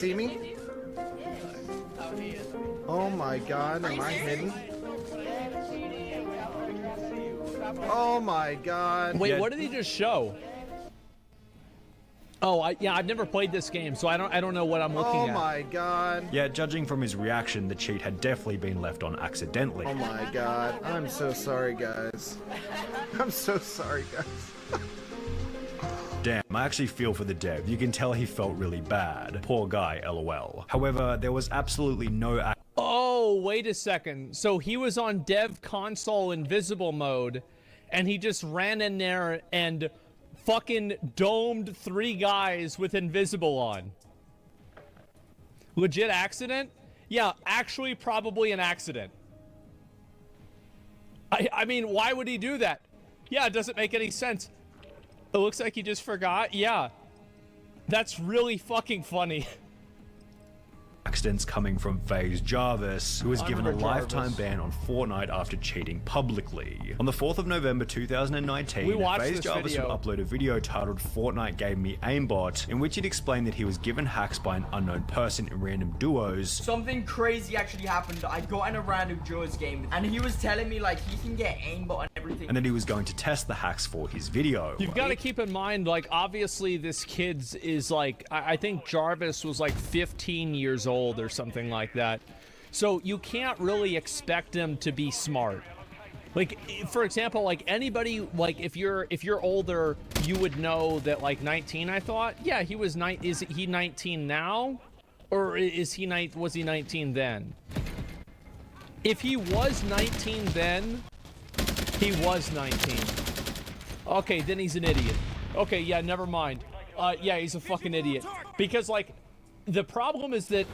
See me? Oh my god, am I hidden? Oh my god. Wait, what did he just show? Oh, yeah, I've never played this game, so I don't know what I'm looking at. Oh my god. Yeah, judging from his reaction, the cheat had definitely been left on accidentally. Oh my god. I'm so sorry, guys. I'm so sorry, guys. Damn, I actually feel for the dev. You can tell he felt really bad. Poor guy, lol. However, there was absolutely no Oh, wait a second. So he was on dev console invisible mode, and he just ran in there and fucking domed 3 guys with invisible on. Legit accident? Yeah, actually probably an accident. I mean, why would he do that? Yeah, it doesn't make any sense. It looks like he just forgot. Yeah. That's really fucking funny. accidents coming from FaZe Jarvis, who was given a lifetime ban on Fortnite after cheating publicly. On the 4th of November 2019, FaZe Jarvis would upload a video titled "Fortnite Gave Me Aimbot," in which he'd explained that he was given hacks by an unknown person in random duos. Something crazy actually happened. I got in a random duos game, and he was telling me like he can get aimbot and everything. And then he was going to test the hacks for his video. You've got to keep in mind, like, obviously this kid's is like, I think Jarvis was like 15 years old or something like that. So you can't really expect him to be smart. Like, for example, like anybody, like if you're older, you would know that like 19, I thought. Yeah, he was is he 19 now? Or was he 19 then? If he was 19 then, he was 19. Okay, then he's an idiot. Okay, yeah, never mind. Yeah, he's a fucking idiot. Because, like, the problem is that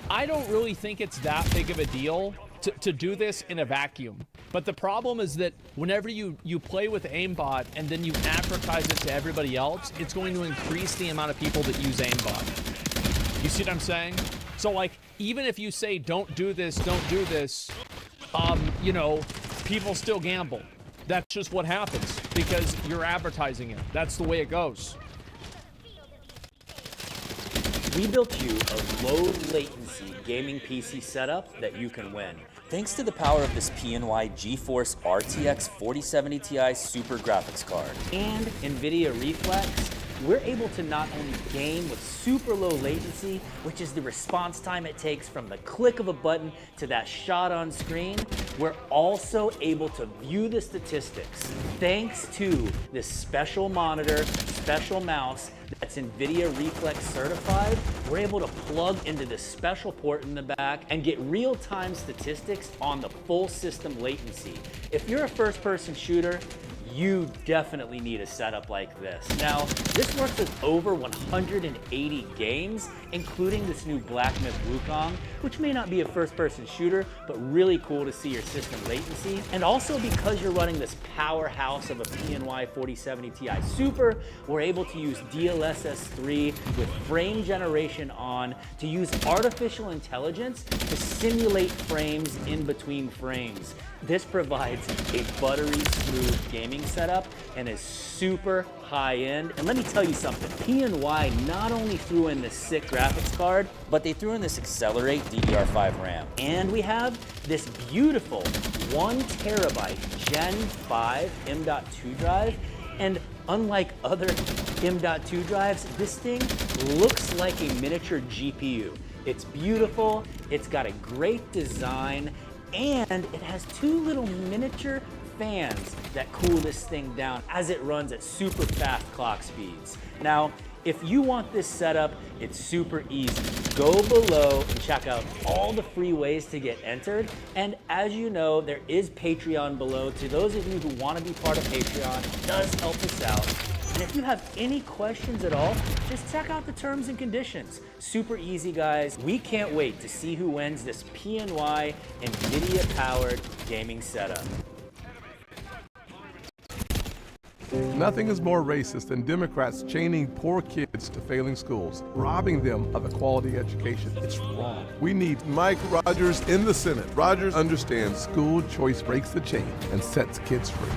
I don't really think it's that big of a deal to do this in a vacuum. But the problem is that whenever you play with aimbot and then you advertise it to everybody else, it's going to increase the amount of people that use aimbot. You see what I'm saying? So, like, even if you say, don't do this, you know, people still gamble. That's just what happens because you're advertising it. That's the way it goes. We built you a low latency gaming PC setup that you can win. Thanks to the power of this PNY GeForce RTX 4070 Ti Super graphics card and NVIDIA Reflex, we're able to not only game with super low latency, which is the response time it takes from the click of a button to that shot on screen, we're also able to view the statistics. Thanks to this special monitor, special mouse that's NVIDIA Reflex certified, we're able to plug into this special port in the back and get real-time statistics on the full system latency. If you're a first-person shooter, you definitely need a setup like this. Now, this works with over 180 games, including this new Black Myth Wukong, which may not be a first-person shooter, but really cool to see your system latency. And also because you're running this powerhouse of a PNY 4070 Ti Super, we're able to use DLSS 3 with frame generation on to use artificial intelligence to simulate frames in between frames. This provides a buttery smooth gaming setup and is super high end. And let me tell you something, PNY not only threw in this sick graphics card, but they threw in this Accelerate DDR5 RAM. And we have this beautiful 1 terabyte Gen 5 M.2 drive. And unlike other M.2 drives, this thing looks like a miniature GPU. It's beautiful, it's got a great design, and it has 2 little miniature fans that cool this thing down as it runs at super fast clock speeds. Now, if you want this setup, it's super easy. Go below and check out all the free ways to get entered. And as you know, there is Patreon below. To those of you who want to be part of Patreon, it does help us out. And if you have any questions at all, just check out the terms and conditions. Super easy, guys. We can't wait to see who wins this PNY NVIDIA-powered gaming setup. Nothing is more racist than Democrats chaining poor kids to failing schools, robbing them of a quality education. It's wrong. We need Mike Rogers in the Senate. Rogers understands school choice breaks the chain and sets kids free.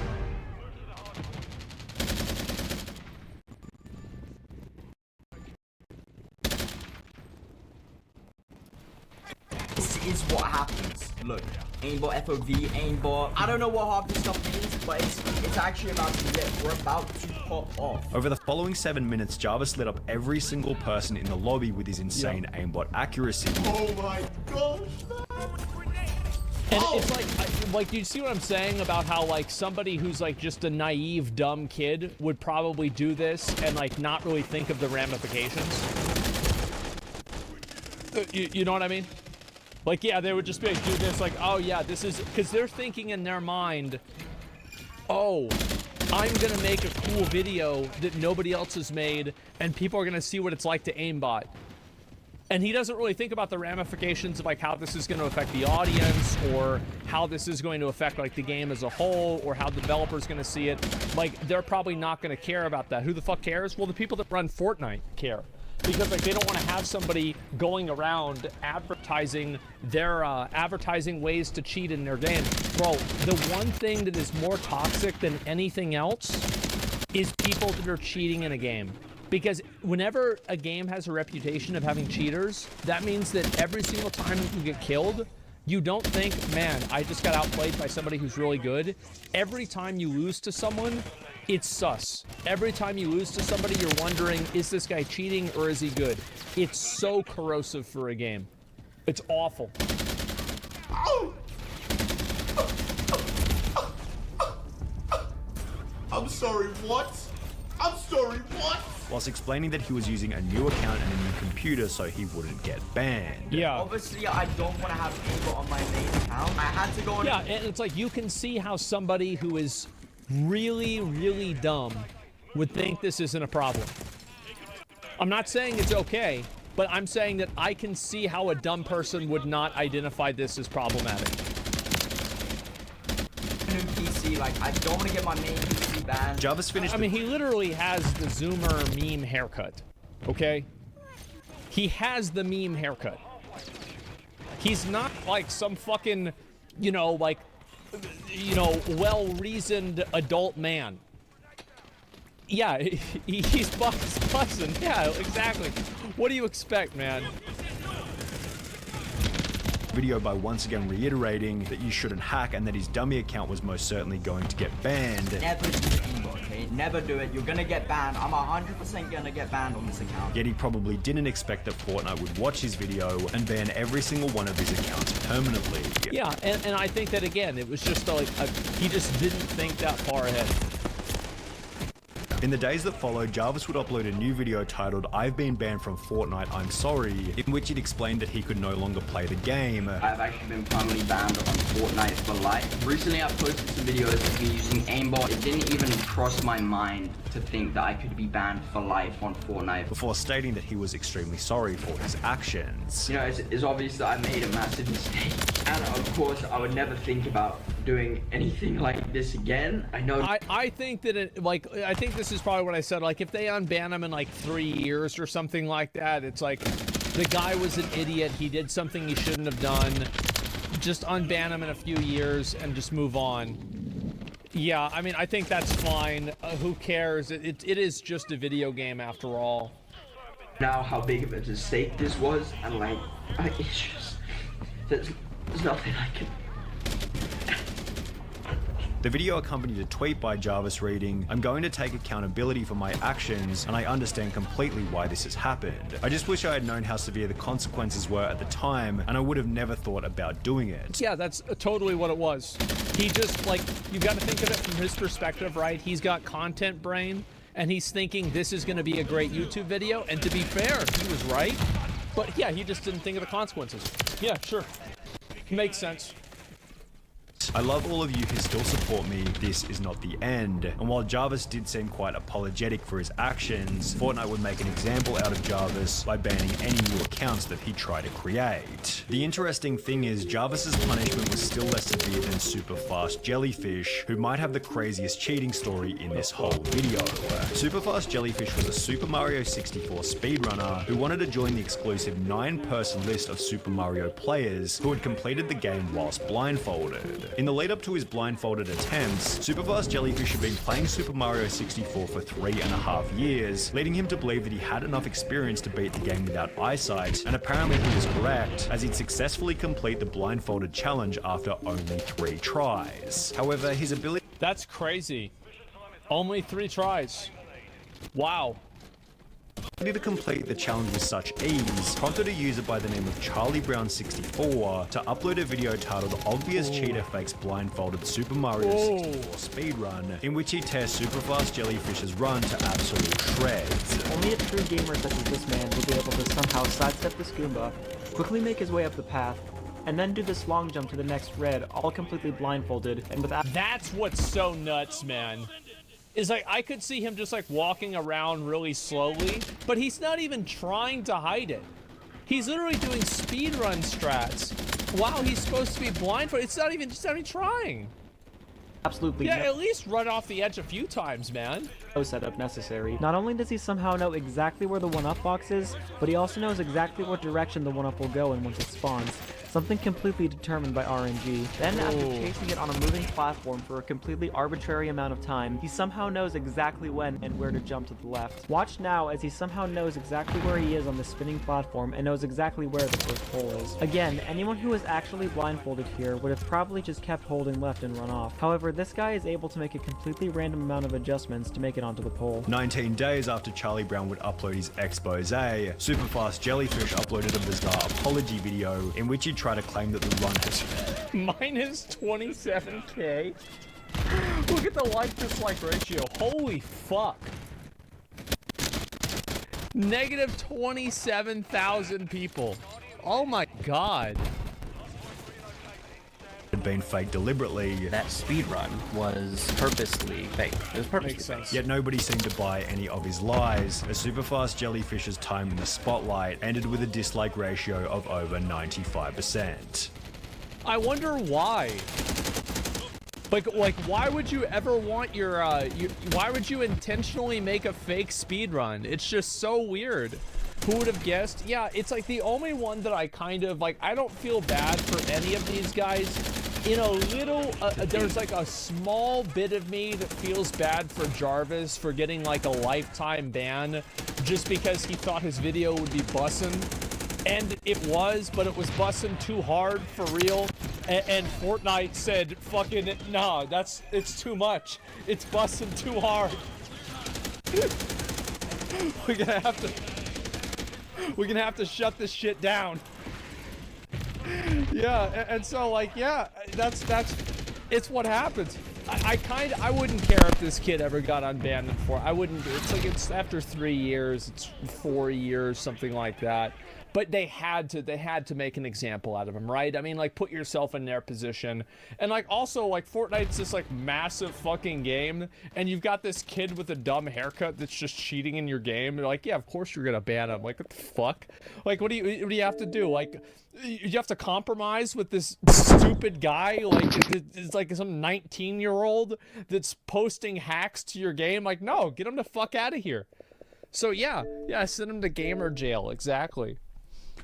is what happens. Look, aimbot, FOV, aimbot. I don't know what half this stuff means, but it's actually about to get, we're about to pop off. Over the following 7 minutes, Jarvis lit up every single person in the lobby with his insane aimbot accuracy. Oh my gosh. And it's like, do you see what I'm saying about how, like, somebody who's, like, just a naive, dumb kid would probably do this and, like, not really think of the ramifications? You know what I mean? Like, yeah, they would just be like, do this, like, oh, yeah, this is... Because they're thinking in their mind, oh, I'm gonna make a cool video that nobody else has made, and people are gonna see what it's like to aimbot. And he doesn't really think about the ramifications of, like, how this is going to affect the audience, or how this is going to affect, like, the game as a whole, or how the developer's going to see it. Like, they're probably not going to care about that. Who the fuck cares? Well, the people that run Fortnite care. Because, like, they don't want to have somebody going around advertising their, advertising ways to cheat in their game. Bro, the one thing that is more toxic than anything else is people that are cheating in a game. Because whenever a game has a reputation of having cheaters, that means that every single time you get killed, you don't think, man, I just got outplayed by somebody who's really good. Every time you lose to someone, it's sus. Every time you lose to somebody, you're wondering, is this guy cheating or is he good? It's so corrosive for a game. It's awful. I'm sorry, what? I'm sorry, what? Whilst explaining that he was using a new account and a new computer so he wouldn't get banned. Yeah. Obviously, I don't want to have aimbot on my main account. I had to go on... Yeah, and it's like, you can see how somebody who is really, really dumb would think this isn't a problem. I'm not saying it's okay, but I'm saying that I can see how a dumb person would not identify this as problematic. PC, like, I don't want to get my main PC banned. Jarvis finished. I mean, he literally has the Zoomer meme haircut. Okay? He has the meme haircut. He's not like some fucking, you know, like, you know, well-reasoned adult man. Yeah, he's buzzing. Yeah, exactly. What do you expect, man? Video by once again reiterating that you shouldn't hack and that his dummy account was most certainly going to get banned. Never do aimbot, okay? Never do it. You're gonna get banned. I'm 100% gonna get banned on this account. Yet he probably didn't expect that Fortnite would watch his video and ban every single one of his accounts permanently. Yeah, and I think that, again, it was just like, he just didn't think that far ahead. In the days that followed, Jarvis would upload a new video titled "I've been banned from Fortnite, I'm sorry," in which he'd explained that he could no longer play the game. I've actually been permanently banned on Fortnite for life. Recently I posted some videos of me using aimbot. It didn't even cross my mind to think that I could be banned for life on Fortnite. Before stating that he was extremely sorry for his actions. You know, it's obvious that I made a massive mistake. And of course, I would never think about doing anything like this again. I know. I think that I think this is probably what I said. Like, if they unban him in like 3 years or something like that, it's like the guy was an idiot. He did something he shouldn't have done. Just unban him in a few years and just move on. Yeah, I mean, I think that's fine. Who cares? It is just a video game after all. Now how big of a mistake this was, and like, it's just, there's nothing I can... The video accompanied a tweet by Jarvis reading, "I'm going to take accountability for my actions, and I understand completely why this has happened. I just wish I had known how severe the consequences were at the time, and I would have never thought about doing it." Yeah, that's totally what it was. He just, like, you got to think of it from his perspective, right? He's got content brain, and he's thinking this is going to be a great YouTube video, and to be fair, he was right. But yeah, he just didn't think of the consequences. Yeah, sure. Makes sense. I love all of you who still support me. This is not the end. And while Jarvis did seem quite apologetic for his actions, Fortnite would make an example out of Jarvis by banning any new accounts that he tried to create. The interesting thing is, Jarvis's punishment was still less severe than Super Fast Jellyfish, who might have the craziest cheating story in this whole video. Super Fast Jellyfish was a Super Mario 64 speedrunner who wanted to join the exclusive 9-person list of Super Mario players who had completed the game whilst blindfolded. In the lead up to his blindfolded attempts, Superfast Jellyfish had been playing Super Mario 64 for 3.5 years, leading him to believe that he had enough experience to beat the game without eyesight, and apparently he was correct, as he'd successfully complete the blindfolded challenge after only 3 tries. However, his ability— That's crazy. Only 3 tries. Wow. to complete the challenge with such ease prompted a user by the name of Charlie Brown 64 to upload a video titled "Obvious Cheater Fakes Blindfolded Super Mario 64 Speedrun," in which he tears Superfast Jellyfish's run to absolute shreds. Only a true gamer such as this man will be able to somehow sidestep this Goomba, quickly make his way up the path, and then do this long jump to the next red, all completely blindfolded and without— That's what's so nuts, man. Is like, I could see him just like walking around really slowly, but he's not even trying to hide it. He's literally doing speedrun strats. Wow, he's supposed to be blindfolded. It's not even trying. absolutely Yeah, at least run off the edge a few times, man. no setup necessary. Not only does he somehow know exactly where the 1-up box is, but he also knows exactly what direction the 1-up will go in once it spawns. Something completely determined by RNG. Then, after chasing it on a moving platform for a completely arbitrary amount of time, he somehow knows exactly when and where to jump to the left. Watch now as he somehow knows exactly where he is on the spinning platform and knows exactly where the first hole is. Again, anyone who was actually blindfolded here would have probably just kept holding left and run off. However, this guy is able to make a completely random amount of adjustments to make it onto the pole. 19 days after Charlie Brown would upload his expose, Superfast Jellyfish uploaded a bizarre apology video in which he tried to claim that the run had Minus 27k. Look at the like-dislike ratio. Holy fuck. Negative 27,000 people. Oh my god. been faked deliberately. That speedrun was purposely faked. It was purposely faked. Yet nobody seemed to buy any of his lies, as Superfast Jellyfish's time in the spotlight ended with a dislike ratio of over 95%. I wonder why. Like, why would you ever want your, why would you intentionally make a fake speedrun? It's just so weird. Who would have guessed? Yeah, it's like the only one that I kind of, like, I don't feel bad for any of these guys. In a little, there's like a small bit of me that feels bad for Jarvis for getting like a lifetime ban just because he thought his video would be bussin'. And it was, but it was bussin' too hard for real. And Fortnite said, fucking, nah, it's too much. It's bussin' too hard. We're gonna have to shut this shit down. Yeah, and so like, yeah, it's what happens. I wouldn't care if this kid ever got unbanned before. I wouldn't. It's like, it's after 3 years, it's 4 years, something like that. But they had to make an example out of him, right? I mean, like, put yourself in their position. And like, also, like, Fortnite's this like massive fucking game, and you've got this kid with a dumb haircut that's just cheating in your game. They're like, yeah, of course you're gonna ban him. Like, what the fuck? Like, what do you have to do? Like, you have to compromise with this stupid guy? Like, it's like some 19-year-old that's posting hacks to your game? Like, no, get him the fuck out of here. So yeah, send him to gamer jail, exactly.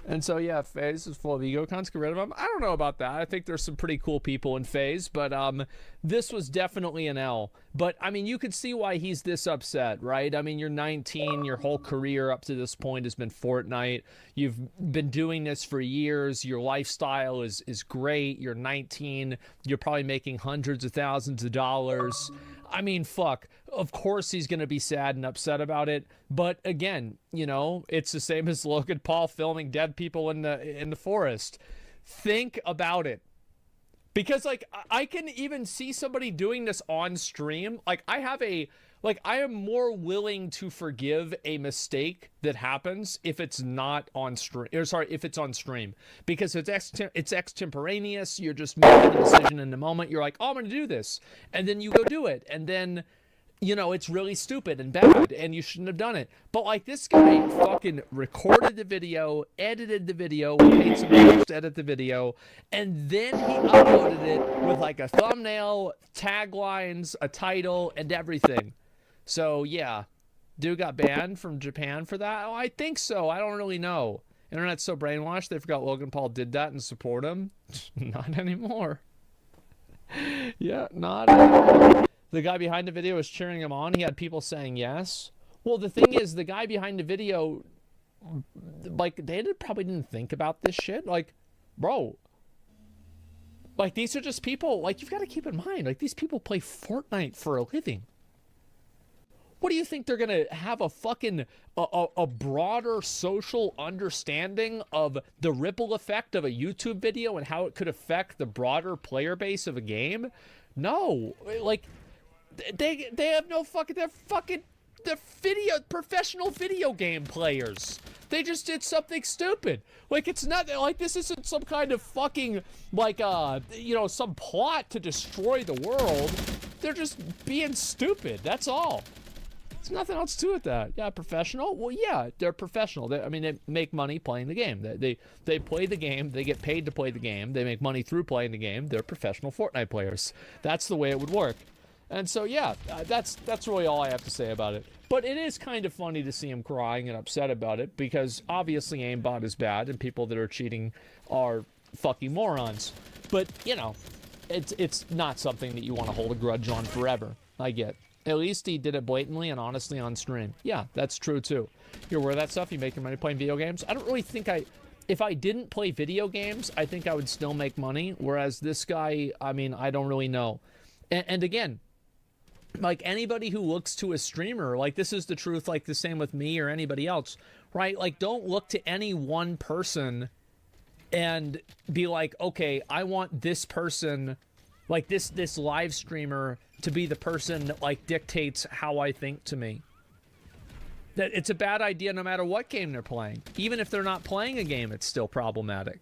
And so yeah, FaZe is full of ego cons. Get rid of them. I don't know about that. I think there's some pretty cool people in FaZe, but this was definitely an L. But I mean, you could see why he's this upset, right? I mean, you're 19, your whole career up to this point has been Fortnite. You've been doing this for years. Your lifestyle is great. You're 19. You're probably making hundreds of thousands of dollars. I mean, fuck. Of course he's going to be sad and upset about it. But again, you know, it's the same as Logan Paul filming dead people in the forest. Think about it. Because, like, I can even see somebody doing this on stream. Like, I am more willing to forgive a mistake that happens if it's not on stream. Or sorry, if it's on stream. Because it's extemporaneous. You're just making a decision in the moment. You're like, oh, I'm going to do this. And then you go do it. And then, you know, it's really stupid and bad, and you shouldn't have done it. But, like, this guy fucking recorded the video, edited the video, paid some dollars to edit the video, and then he uploaded it with, like, a thumbnail, taglines, a title, and everything. So, yeah. Dude got banned from Japan for that? Oh, I think so. I don't really know. Internet's so brainwashed, they forgot Logan Paul did that and support him. Not anymore. Yeah, not the guy behind the video was cheering him on. He had people saying yes. Well, the thing is, the guy behind the video, like, probably didn't think about this shit. Like, bro, like, these are just people, like, you've got to keep in mind, like, these people play Fortnite for a living. What do you think they're going to have a fucking, a broader social understanding of the ripple effect of a YouTube video and how it could affect the broader player base of a game? No. Like, they have no fucking, they're professional video game players. They just did something stupid. Like, it's not, like, this isn't some kind of fucking, like, you know, some plot to destroy the world. They're just being stupid, that's all. There's nothing else to it. That yeah, professional. Well, yeah, they're professional. I mean, they make money playing the game. They play the game. They get paid to play the game. They make money through playing the game. They're professional Fortnite players. That's the way it would work. And so yeah, that's really all I have to say about it. But it is kind of funny to see him crying and upset about it because obviously aimbot is bad and people that are cheating are fucking morons. But you know, it's not something that you want to hold a grudge on forever. I get. At least he did it blatantly and honestly on stream. Yeah, that's true too. You're aware of that stuff? You make your money playing video games? I don't really think if I didn't play video games, I think I would still make money. Whereas this guy, I mean, I don't really know. And again, like anybody who looks to a streamer, like this is the truth, like the same with me or anybody else, right? Like don't look to any one person and be like, okay, I want this person, like this live streamer to be the person that like dictates how I think to me. That it's a bad idea no matter what game they're playing. Even if they're not playing a game, it's still problematic.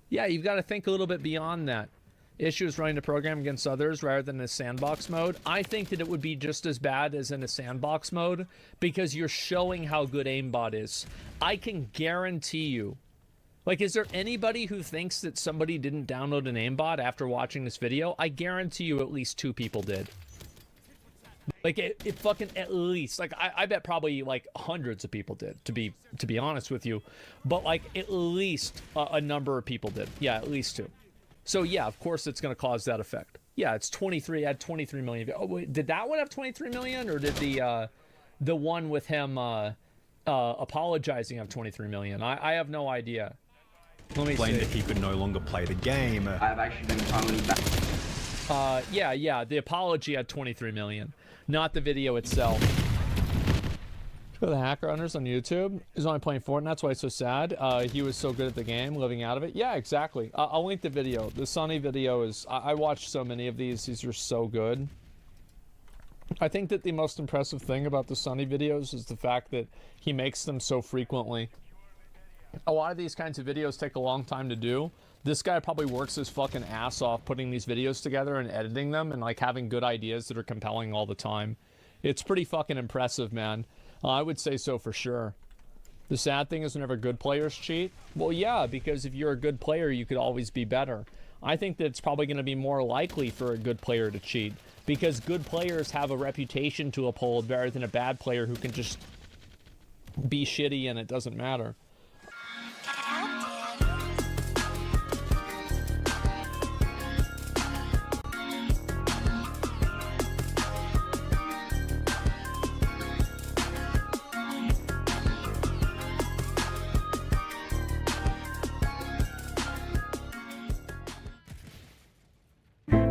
Yeah, you've got to think a little bit beyond that. Issues running the program against others rather than a sandbox mode. I think that it would be just as bad as in a sandbox mode because you're showing how good aimbot is. I can guarantee you. Like, is there anybody who thinks that somebody didn't download an aimbot after watching this video? I guarantee you at least 2 people did. Like, it fucking at least. Like, I bet probably, like, hundreds of people did, to be honest with you. But, like, at least a number of people did. Yeah, at least 2. So, yeah, of course it's going to cause that effect. Yeah, it's 23, had 23 million. Oh, wait, did that one have 23 million? Or did the one with him apologizing have 23 million? I have no idea. Let me explained that he could no longer play the game. I've actually been finally back. Yeah, the apology had 23 million, not the video itself. For the hacker hunters on YouTube, he's only playing Fortnite, that's why it's so sad. He was so good at the game, living out of it. Yeah, exactly. I'll link the video. The Sunny video is, I watched so many of these are so good. I think that the most impressive thing about the Sunny videos is the fact that he makes them so frequently. A lot of these kinds of videos take a long time to do. This guy probably works his fucking ass off putting these videos together and editing them and like having good ideas that are compelling all the time. It's pretty fucking impressive, man. I would say so for sure. The sad thing is whenever good players cheat, well, yeah, because if you're a good player, you could always be better. I think that it's probably going to be more likely for a good player to cheat because good players have a reputation to uphold rather than a bad player who can just be shitty and it doesn't matter.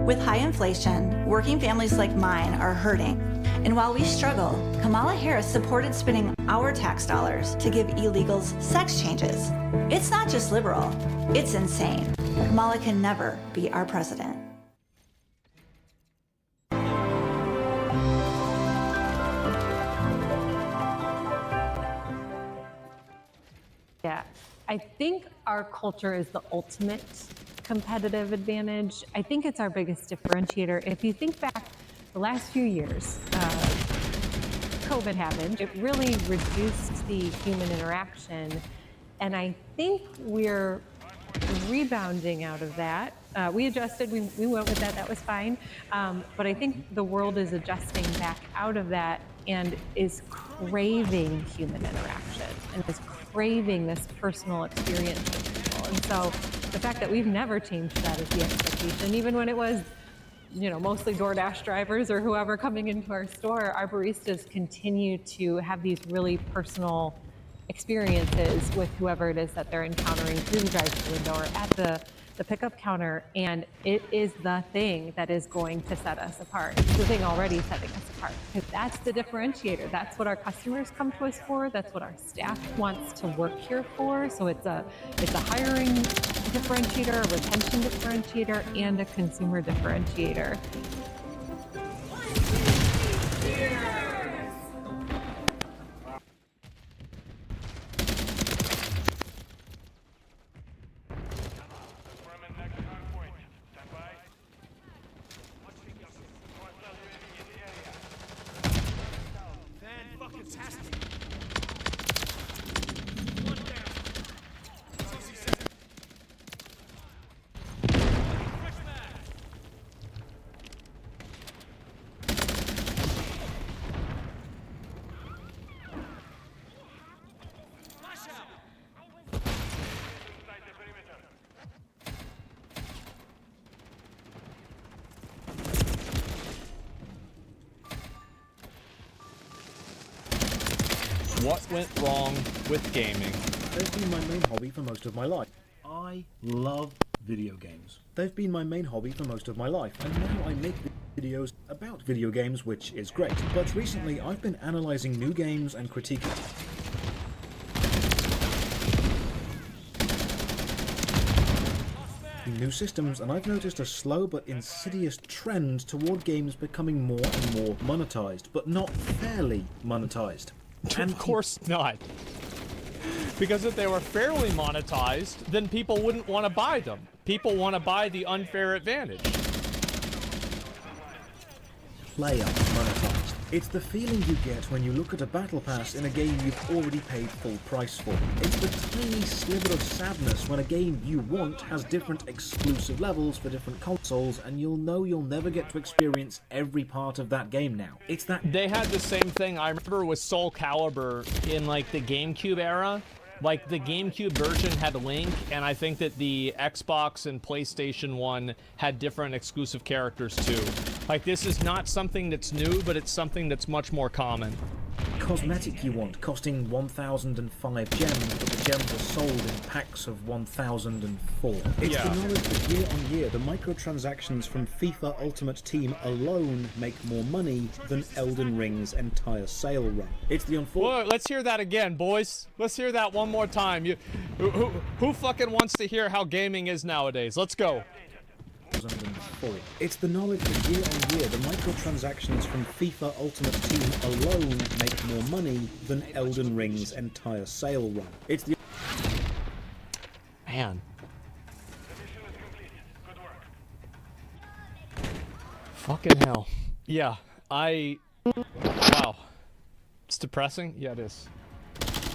With high inflation, working families like mine are hurting. And while we struggle, Kamala Harris supported spending our tax dollars to give illegals sex changes. It's not just liberal, it's insane. Kamala can never be our president. Yeah, I think our culture is the ultimate competitive advantage. I think it's our biggest differentiator. If you think back the last few years, COVID happened. It really reduced the human interaction. And I think we're rebounding out of that. We adjusted, we went with that, that was fine. But I think the world is adjusting back out of that and is craving human interaction and is craving this personal experience with people. And so the fact that we've never changed that as the expectation, even when it was you know, mostly DoorDash drivers or whoever coming into our store, our baristas continue to have these really personal experiences with whoever it is that they're encountering through the drive-thru window or at the pickup counter, and it is the thing that is going to set us apart. It's the thing already setting us apart, because that's the differentiator. That's what our customers come to us for. That's what our staff wants to work here for. So it's a hiring differentiator, a retention differentiator, and a consumer differentiator. What went wrong with gaming? They've been my main hobby for most of my life. I love video games. They've been my main hobby for most of my life, and now I make videos about video games, which is great. But recently I've been analysing new games and critiquing new systems, and I've noticed a slow but insidious trend toward games becoming more and more monetized, but not fairly monetized. Of course not. Because if they were fairly monetized, then people wouldn't want to buy them. People want to buy the unfair advantage. Player monetized. It's the feeling you get when you look at a battle pass in a game you've already paid full price for. It's the tiny sliver of sadness when a game you want has different exclusive levels for different consoles, and you'll know you'll never get to experience every part of that game now. It's that... They had the same thing, I remember, with Soul Calibur in, like, the GameCube era. Like, the GameCube version had Link, and I think that the Xbox and PlayStation 1 had different exclusive characters, too. Like, this is not something that's new, but it's something that's much more common. Cosmetic you want, costing 1,005 gems, but the gems are sold in packs of 1,004. It's the knowledge that year on year, the microtransactions from FIFA Ultimate Team alone make more money than Elden Ring's entire sale run. It's the unfortunate... Let's hear that again, boys. Let's hear that one more time. Who fucking wants to hear how gaming is nowadays? Let's go. 2004. It's the knowledge that year on year, the microtransactions from FIFA Ultimate Team alone make more money than Elden Ring's entire sale run. It's the... Man. Fucking hell. Yeah, wow. It's depressing? Yeah, it is.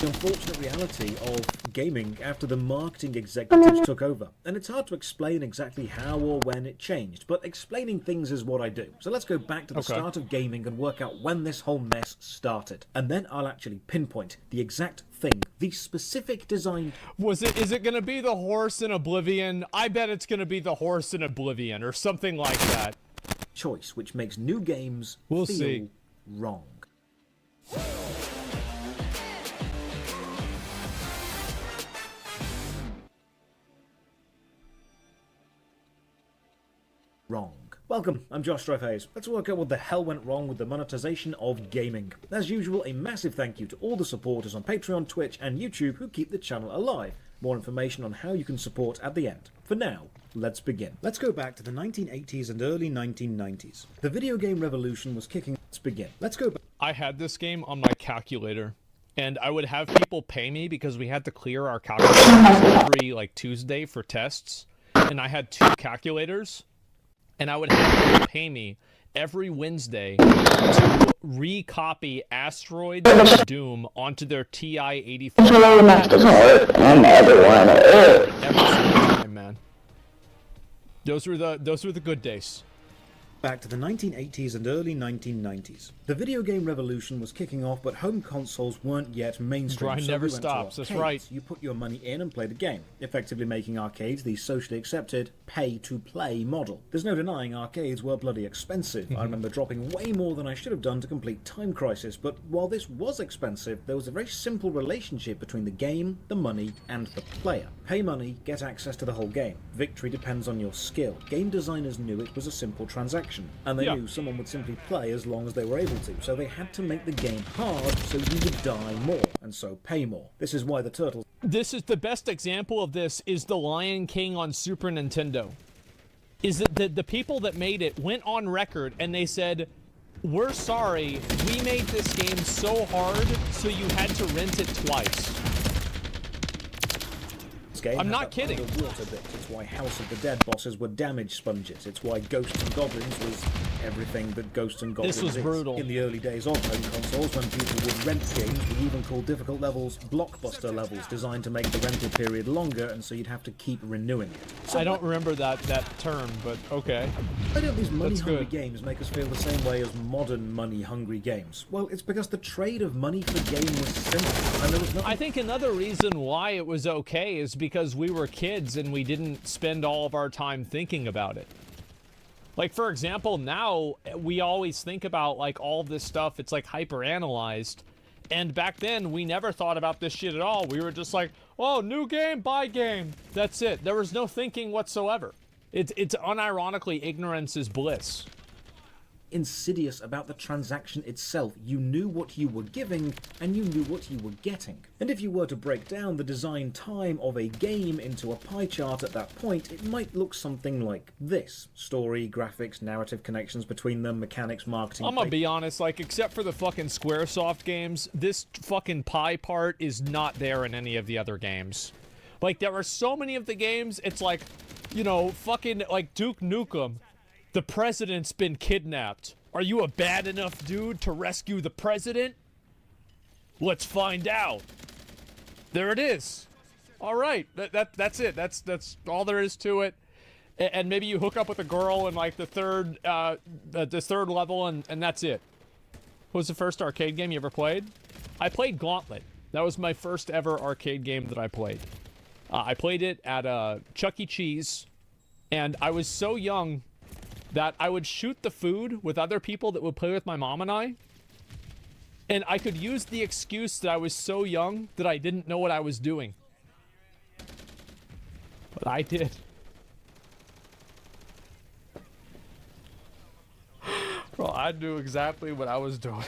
The unfortunate reality of gaming after the marketing executives took over. And it's hard to explain exactly how or when it changed, but explaining things is what I do. So let's go back to the start of gaming and work out when this whole mess started. And then I'll actually pinpoint the exact thing, the specific design... Is it gonna be the horse in Oblivion? I bet it's gonna be the horse in Oblivion, or something like that. ...choice, which makes new games feel wrong. Wrong. Welcome, I'm Josh Hayes. Let's work out what the hell went wrong with the monetization of gaming. As usual, a massive thank you to all the supporters on Patreon, Twitch and YouTube who keep the channel alive. More information on how you can support at the end. For now, let's begin. Let's go back to the 1980s and early 1990s. The video game revolution was kicking. Let's begin. Let's go back. I had this game on my calculator, and I would have people pay me because we had to clear our calculators every, like, Tuesday for tests, and I had 2 calculators. And I would have to pay me every Wednesday to recopy Asteroids and Doom onto their TI-84. Every single time, man. Those were the good days. Back to the 1980s and early 1990s. The video game revolution was kicking off, but home consoles weren't yet mainstream. Grind never stops, that's right. You put your money in and played a game, effectively making arcades the socially accepted pay-to-play model. There's no denying arcades were bloody expensive. I remember dropping way more than I should have done to complete Time Crisis, but while this was expensive, there was a very simple relationship between the game, the money, and the player. Pay money, get access to the whole game. Victory depends on your skill. Game designers knew it was a simple transaction, and they knew someone would simply play as long as they were able to, so they had to make the game hard so you would die more, and so pay more. This is why the Turtles... This is the best example of this is the Lion King on Super Nintendo. Is that the people that made it went on record and they said, we're sorry, we made this game so hard, so you had to rent it twice. I'm not kidding. Underwater bit. It's why House of the Dead bosses were damage sponges. It's why Ghosts and Goblins was everything that Ghosts and Goblins This was brutal. In the early days of home consoles, when people would rent games, we even called difficult levels blockbuster levels, designed to make the rental period longer, and so you'd have to keep renewing it. So I don't remember that term, but okay. Why don't these money-hungry games make us feel the same way as modern money-hungry games? Well, it's because the trade of money for game was simple, and there was nothing... I think another reason why it was okay is because we were kids and we didn't spend all of our time thinking about it. Like, for example, now we always think about, like, all of this stuff. It's, like, hyper-analyzed. And back then, we never thought about this shit at all. We were just like, oh, new game, buy game. That's it. There was no thinking whatsoever. It's unironically, ignorance is bliss. Insidious about the transaction itself. You knew what you were giving, and you knew what you were getting. And if you were to break down the design time of a game into a pie chart at that point, it might look something like this. Story, graphics, narrative connections between them, mechanics, marketing... I'm gonna be honest, like, except for the fucking Squaresoft games, this fucking pie part is not there in any of the other games. Like, there are so many of the games, it's like, you know, fucking, like, Duke Nukem. The president's been kidnapped. Are you a bad enough dude to rescue the president? Let's find out. There it is. All right, that's it. That's all there is to it. And maybe you hook up with a girl in like the third level, and that's it. What was the first arcade game you ever played? I played Gauntlet. That was my first ever arcade game that I played. I played it at Chuck E. Cheese, and I was so young that I would shoot the food with other people that would play with my mom and I. And I could use the excuse that I was so young that I didn't know what I was doing. But I did. Bro, I knew exactly what I was doing.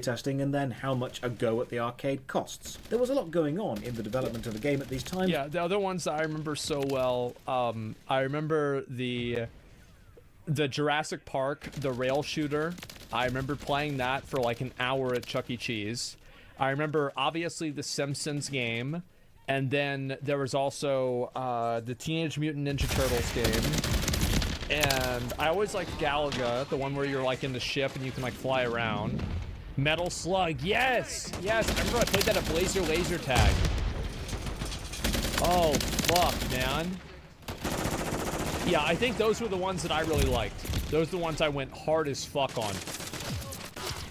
Testing, and then how much a go at the arcade costs. There was a lot going on in the development of the game at these times. Yeah, the other ones that I remember so well, I remember the Jurassic Park, the rail shooter. I remember playing that for like an hour at Chuck E. Cheese. I remember, obviously, the Simpsons game, and then there was also the Teenage Mutant Ninja Turtles game. And I always liked Galaga, the one where you're like in the ship and you can like fly around. Metal Slug, yes! Yes, I remember I played that at Blazer Laser Tag. Oh, fuck, man. Yeah, I think those were the ones that I really liked. Those are the ones I went hard as fuck on.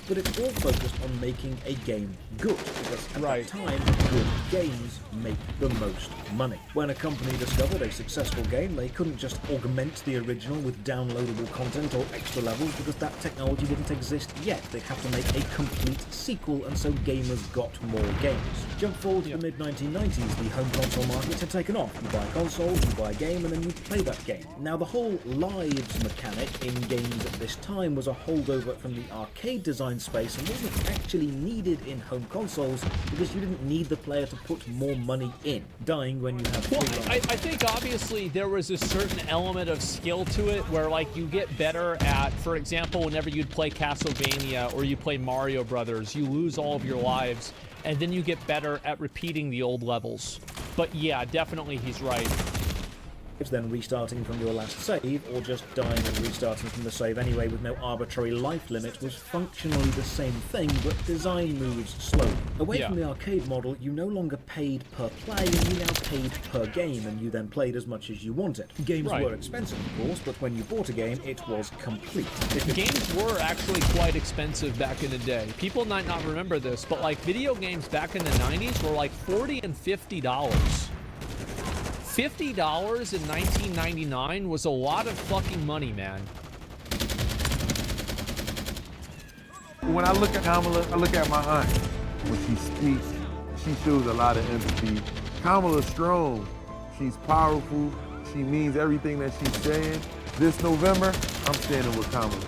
But it's all focused on making a game good, because at that time, good games make the most money. When a company discovered a successful game, they couldn't just augment the original with downloadable content or extra levels, because that technology didn't exist yet. They'd have to make a complete sequel, and so gamers got more games. Jump forward to the mid-1990s, the home console market had taken off. You buy a console, you buy a game, and then you play that game. Now, the whole lives mechanic in games at this time was a holdover from the arcade design space and wasn't actually needed in home consoles because you didn't need the player to put more money in, dying when you have I think obviously there was a certain element of skill to it where like you get better at, for example, whenever you'd play Castlevania or you play Mario Brothers, you lose all of your lives and then you get better at repeating the old levels. But yeah, definitely he's right. then restarting from your last save, or just dying and restarting from the save anyway with no arbitrary life limit was functionally the same thing, but design moves slowly. Away from the arcade model, you no longer paid per play, and you now paid per game, and you then played as much as you wanted. Games were expensive, of course, but when you bought a game, it was complete. Games were actually quite expensive back in the day. People might not remember this, but like video games back in the 90s were like $40 and $50. $50 in 1999 was a lot of fucking money, man. When I look at Kamala, I look at my aunt. When she speaks, she shows a lot of empathy. Kamala's strong. She's powerful. She means everything that she's saying. This November, I'm standing with Kamala.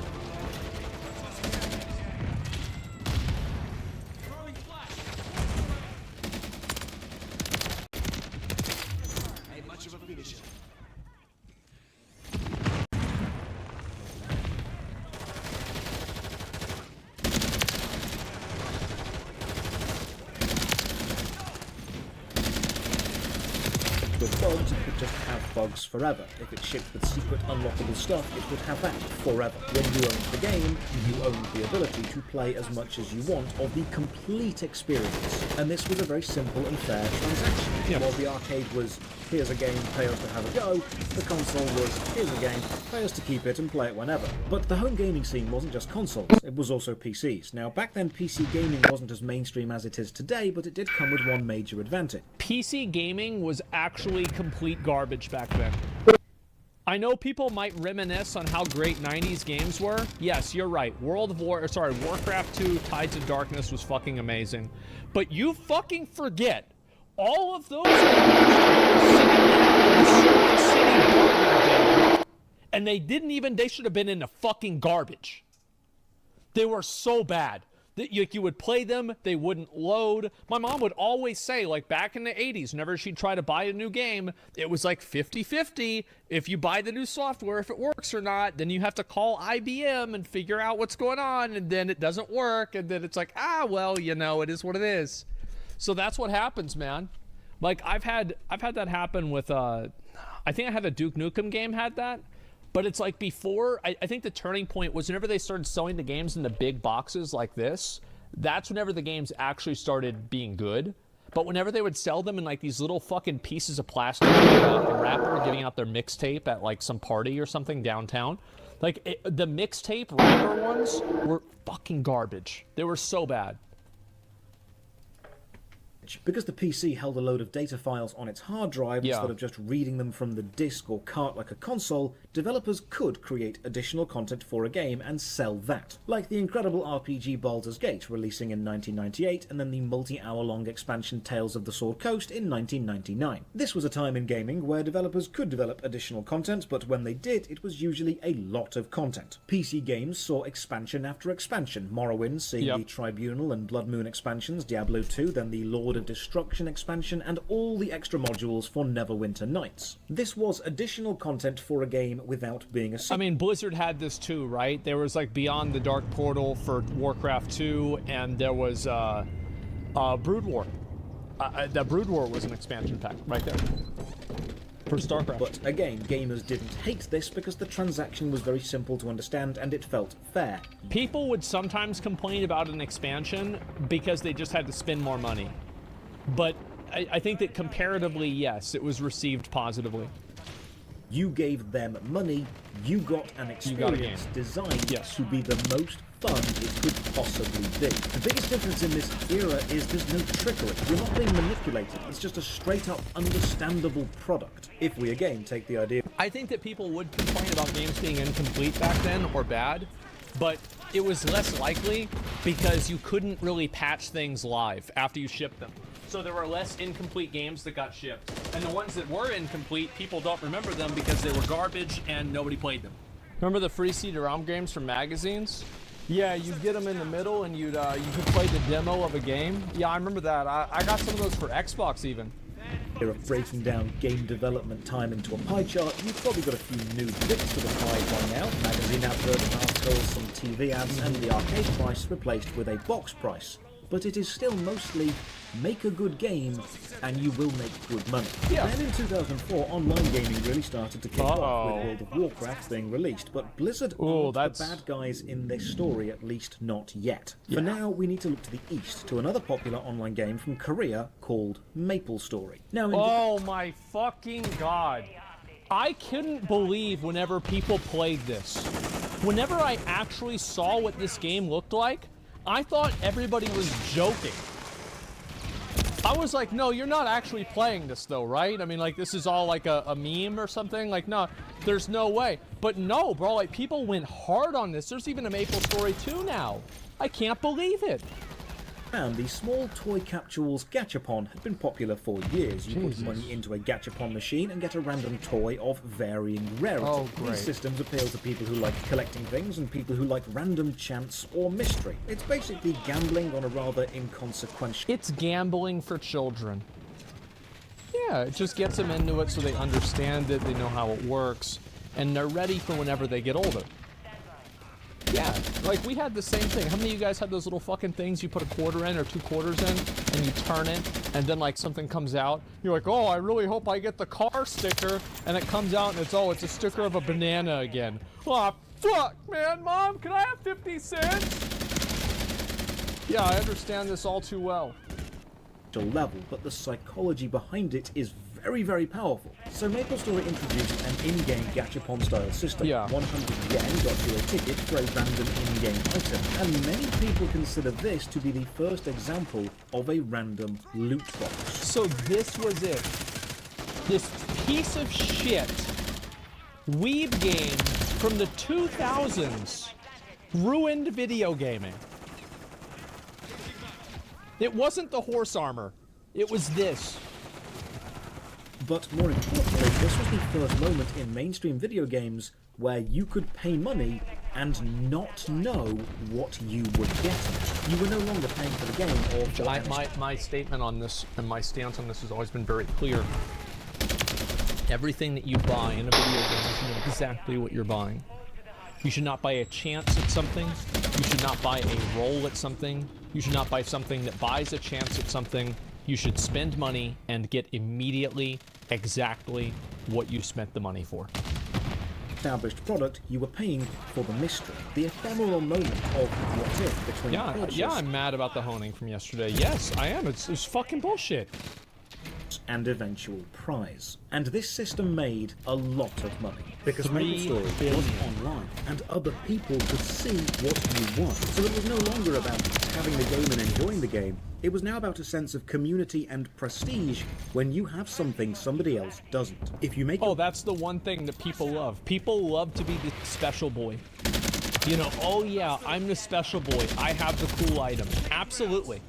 With bugs, it could just have bugs forever. If it shipped with secret unlockable stuff, it would have that forever. When you owned the game, you owned the ability to play as much as you want of the complete experience. And this was a very simple and fair transaction. While the arcade was, here's a game, pay us to have a go, the console was, here's a game, pay us to keep it and play it whenever. But the home gaming scene wasn't just consoles, it was also PCs. Now, back then PC gaming wasn't as mainstream as it is today, but it did come with one major advantage. PC gaming was actually complete garbage back then. I know people might reminisce on how great 90s games were. Yes, you're right. Warcraft 2 Tides of Darkness was fucking amazing. But you fucking forget all of those games and they should have been in the fucking garbage. They were so bad. You would play them, they wouldn't load. My mom would always say, like back in the 80s, whenever she'd try to buy a new game, it was like 50-50. If you buy the new software, if it works or not, then you have to call IBM and figure out what's going on, and then it doesn't work, and then it's like, well, you know, it is what it is. So that's what happens, man. Like I've had that happen with I think I had a Duke Nukem game had that. But it's like before, I think the turning point was whenever they started selling the games in the big boxes like this, that's whenever the games actually started being good. But whenever they would sell them in like these little fucking pieces of plastic the wrapper, giving out their mixtape at like some party or something downtown, like the mixtape wrapper ones were fucking garbage. They were so bad. Because the PC held a load of data files on its hard drive instead of just reading them from the disk or cart like a console, developers could create additional content for a game and sell that. Like the incredible RPG Baldur's Gate releasing in 1998 and then the multi-hour-long expansion Tales of the Sword Coast in 1999. This was a time in gaming where developers could develop additional content, but when they did, it was usually a lot of content. PC games saw expansion after expansion, Morrowind seeing the Tribunal and Blood Moon expansions, Diablo 2, then the Lord of Destruction expansion, and all the extra modules for Neverwinter Nights. This was additional content for a game without being a sequel. I mean, Blizzard had this too, right? There was like Beyond the Dark Portal for Warcraft 2, and there was Brood War. That Brood War was an expansion pack right there for StarCraft. But again, gamers didn't hate this because the transaction was very simple to understand and it felt fair. People would sometimes complain about an expansion because they just had to spend more money. But I think that comparatively, yes, it was received positively. You gave them money, you got an experience designed to be the most fun it could possibly be. The biggest difference in this era is there's no trickery. You're not being manipulated. It's just a straight-up, understandable product. If we again take the idea... I think that people would complain about games being incomplete back then or bad, but it was less likely because you couldn't really patch things live after you shipped them. So there were less incomplete games that got shipped. And the ones that were incomplete, people don't remember them because they were garbage and nobody played them. Remember the free CD-ROM games from magazines? Yeah, you'd get them in the middle and you could play the demo of a game. Yeah, I remember that. I got some of those for Xbox even. Of breaking down game development time into a pie chart, you've probably got a few new bits to the pie by now. Magazine adverts, articles, some TV ads, and the arcade price replaced with a box price. but it is still mostly make a good game and you will make good money. Then in 2004, online gaming really started to kick off with World of Warcraft being released, but Blizzard aren't the bad guys in this story, at least not yet. For now, we need to look to the east, to another popular online game from Korea called MapleStory. Now, oh my fucking god. I couldn't believe whenever people played this. Whenever I actually saw what this game looked like, I thought everybody was joking. I was like, no, you're not actually playing this though, right? I mean, like, this is all like a meme or something? Like, no, there's no way. But no, bro, like, people went hard on this. There's even a MapleStory 2 now. I can't believe it. And the small toy capsules gachapon had been popular for years. You put money into a gachapon machine and get a random toy of varying rarity. These systems appeal to people who like collecting things and people who like random chance or mystery. It's basically gambling on a rather inconsequential... It's gambling for children. Yeah, it just gets them into it so they understand it, they know how it works, and they're ready for whenever they get older. Yeah, like we had the same thing. How many of you guys had those little fucking things you put a quarter in or 2 quarters in and you turn it and then like something comes out? You're like, oh, I really hope I get the car sticker, and it comes out and it's a sticker of a banana again. Oh, fuck, man, Mom, can I have 50 cents? Yeah, I understand this all too well. Level, but the psychology behind it is very, very powerful. So MapleStory introduced an in-game gachapon style system. 100 yen got you a ticket for a random in-game item, and many people consider this to be the first example of a random loot box. So this was it. This piece of shit weeb game from the 2000s ruined video gaming. It wasn't the horse armor. It was this. But more importantly, this was the first moment in mainstream video games where you could pay money and not know what you were getting. You were no longer paying for the game or... My statement on this and my stance on this has always been very clear. Everything that you buy in a video game, you should know exactly what you're buying. You should not buy a chance at something. You should not buy a roll at something. You should not buy something that buys a chance at something. You should spend money and get immediately exactly what you spent the money for. Established product, you were paying for the mystery, the ephemeral moment of what if between purchase. Yeah, I'm mad about the honing from yesterday. Yes, I am. It's fucking bullshit. And eventual prize. And this system made a lot of money because MapleStory was online and other people could see what you want. So it was no longer about having the game and enjoying the game. It was now about a sense of community and prestige when you have something somebody else doesn't. If you make that's the one thing that people love. People love to be the special boy. You know, oh yeah, I'm the special boy. I have the cool item. Absolutely.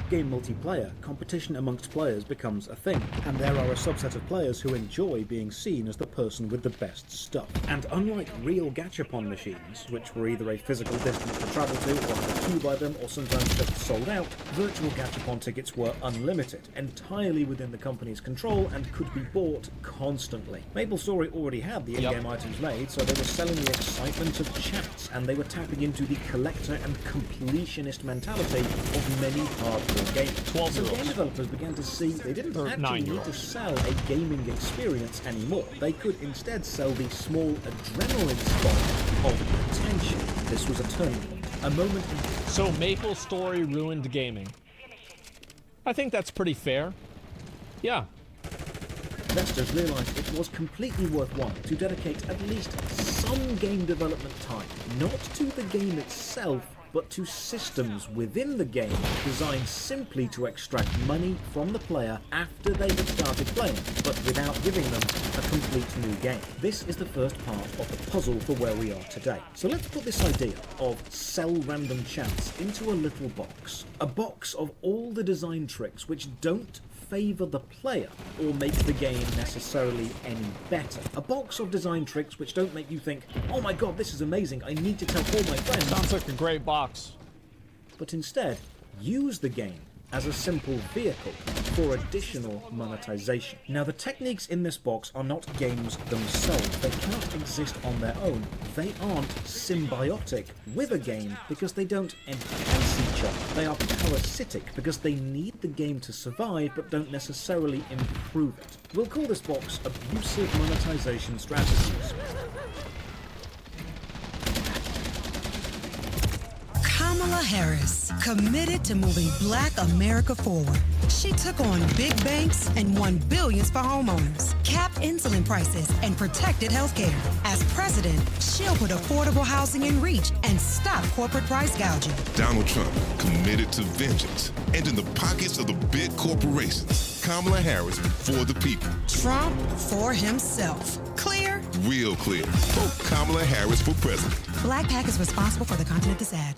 Game multiplayer, competition amongst players becomes a thing, and there are a subset of players who enjoy being seen as the person with the best stuff. And unlike real gachapon machines, which were either a physical distance to travel to, or had to buy them, or sometimes just sold out, virtual gachapon tickets were unlimited, entirely within the company's control, and could be bought constantly. MapleStory already had the in-game items made, so they were selling the excitement of chats, and they were tapping into the collector and completionist mentality of many hardcore games. So game developers began to see they didn't actually need to sell a gaming experience anymore. They could instead sell the small adrenaline spot of potential. This was a turning point, a moment in... So MapleStory ruined gaming. I think that's pretty fair. Yeah. Investors realized it was completely worthwhile to dedicate at least some game development time, not to the game itself, but to systems within the game designed simply to extract money from the player after they had started playing, but without giving them a complete new game. This is the first part of the puzzle for where we are today. So let's put this idea of sell random chance into a little box. A box of all the design tricks which don't favour the player or make the game necessarily any better. A box of design tricks which don't make you think, oh my god, this is amazing, I need to tell all my friends. Sounds like a great box. But instead, use the game as a simple vehicle for additional monetization. Now, the techniques in this box are not games themselves. They cannot exist on their own. They aren't symbiotic with a game because they don't enhance teacher. They are parasitic because they need the game to survive but don't necessarily improve it. We'll call this box abusive monetization strategies. Kamala Harris, committed to moving Black America forward. She took on big banks and won billions for homeowners, capped insulin prices, and protected healthcare. As president, she'll put affordable housing in reach and stop corporate price gouging. Donald Trump, committed to vengeance and in the pockets of the big corporations. Kamala Harris for the people. Trump for himself. Clear? Real clear. Vote Kamala Harris for president. Black Pack is responsible for the content of this ad.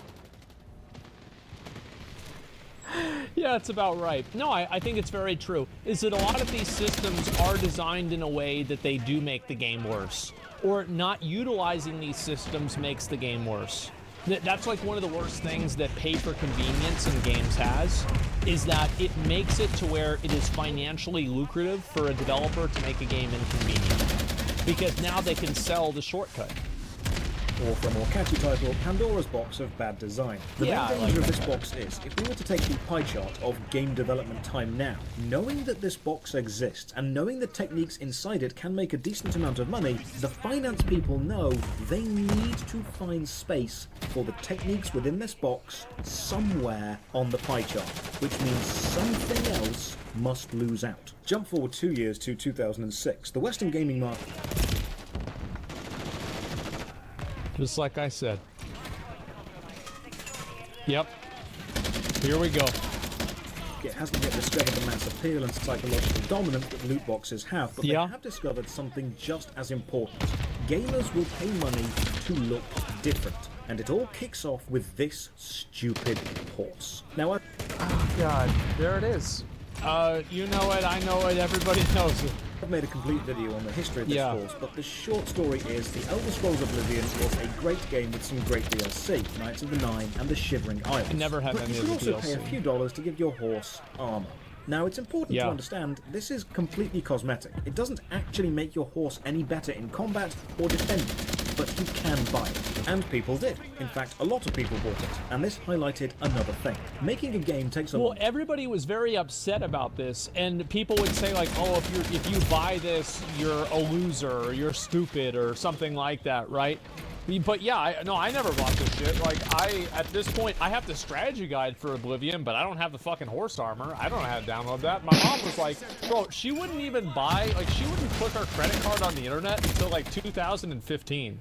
Yeah, it's about right. No, I think it's very true. Is that a lot of these systems are designed in a way that they do make the game worse. Or not utilizing these systems makes the game worse. That's like one of the worst things that pay for convenience in games has, is that it makes it to where it is financially lucrative for a developer to make a game inconvenient. Because now they can sell the shortcut. Or for a more catchy title, Pandora's Box of Bad Design. The main danger of this box is, if we were to take the pie chart of game development time now, knowing that this box exists and knowing the techniques inside it can make a decent amount of money, the finance people know they need to find space for the techniques within this box somewhere on the pie chart, which means something else must lose out. Jump forward 2 years to 2006. The Western gaming market... Just like I said. Yep. Here we go. It hasn't yet discovered the mass appeal and psychological dominance that loot boxes have, but they have discovered something just as important. Gamers will pay money to look different. And it all kicks off with this stupid horse. Now, oh god, there it is. You know it, I know it, everybody knows it. I've made a complete video on the history of this horse, but the short story is The Elder Scrolls Oblivion was a great game with some great DLC, Knights of the Nine and the Shivering Isles. I never had any of the DLC. But you should also pay a few dollars to give your horse armor. Now, it's important to understand this is completely cosmetic. It doesn't actually make your horse any better in combat or defending, but you can buy it. And people did. In fact, a lot of people bought it. And this highlighted another thing. Making a game takes a Well, everybody was very upset about this, and people would say like, oh, if you buy this, you're a loser, or you're stupid, or something like that, right? But yeah, I never bought this shit. Like, at this point, I have the strategy guide for Oblivion, but I don't have the fucking horse armor. I don't know how to download that. My mom was like, bro, she wouldn't even buy, like, she wouldn't put her credit card on the internet until, like, 2015.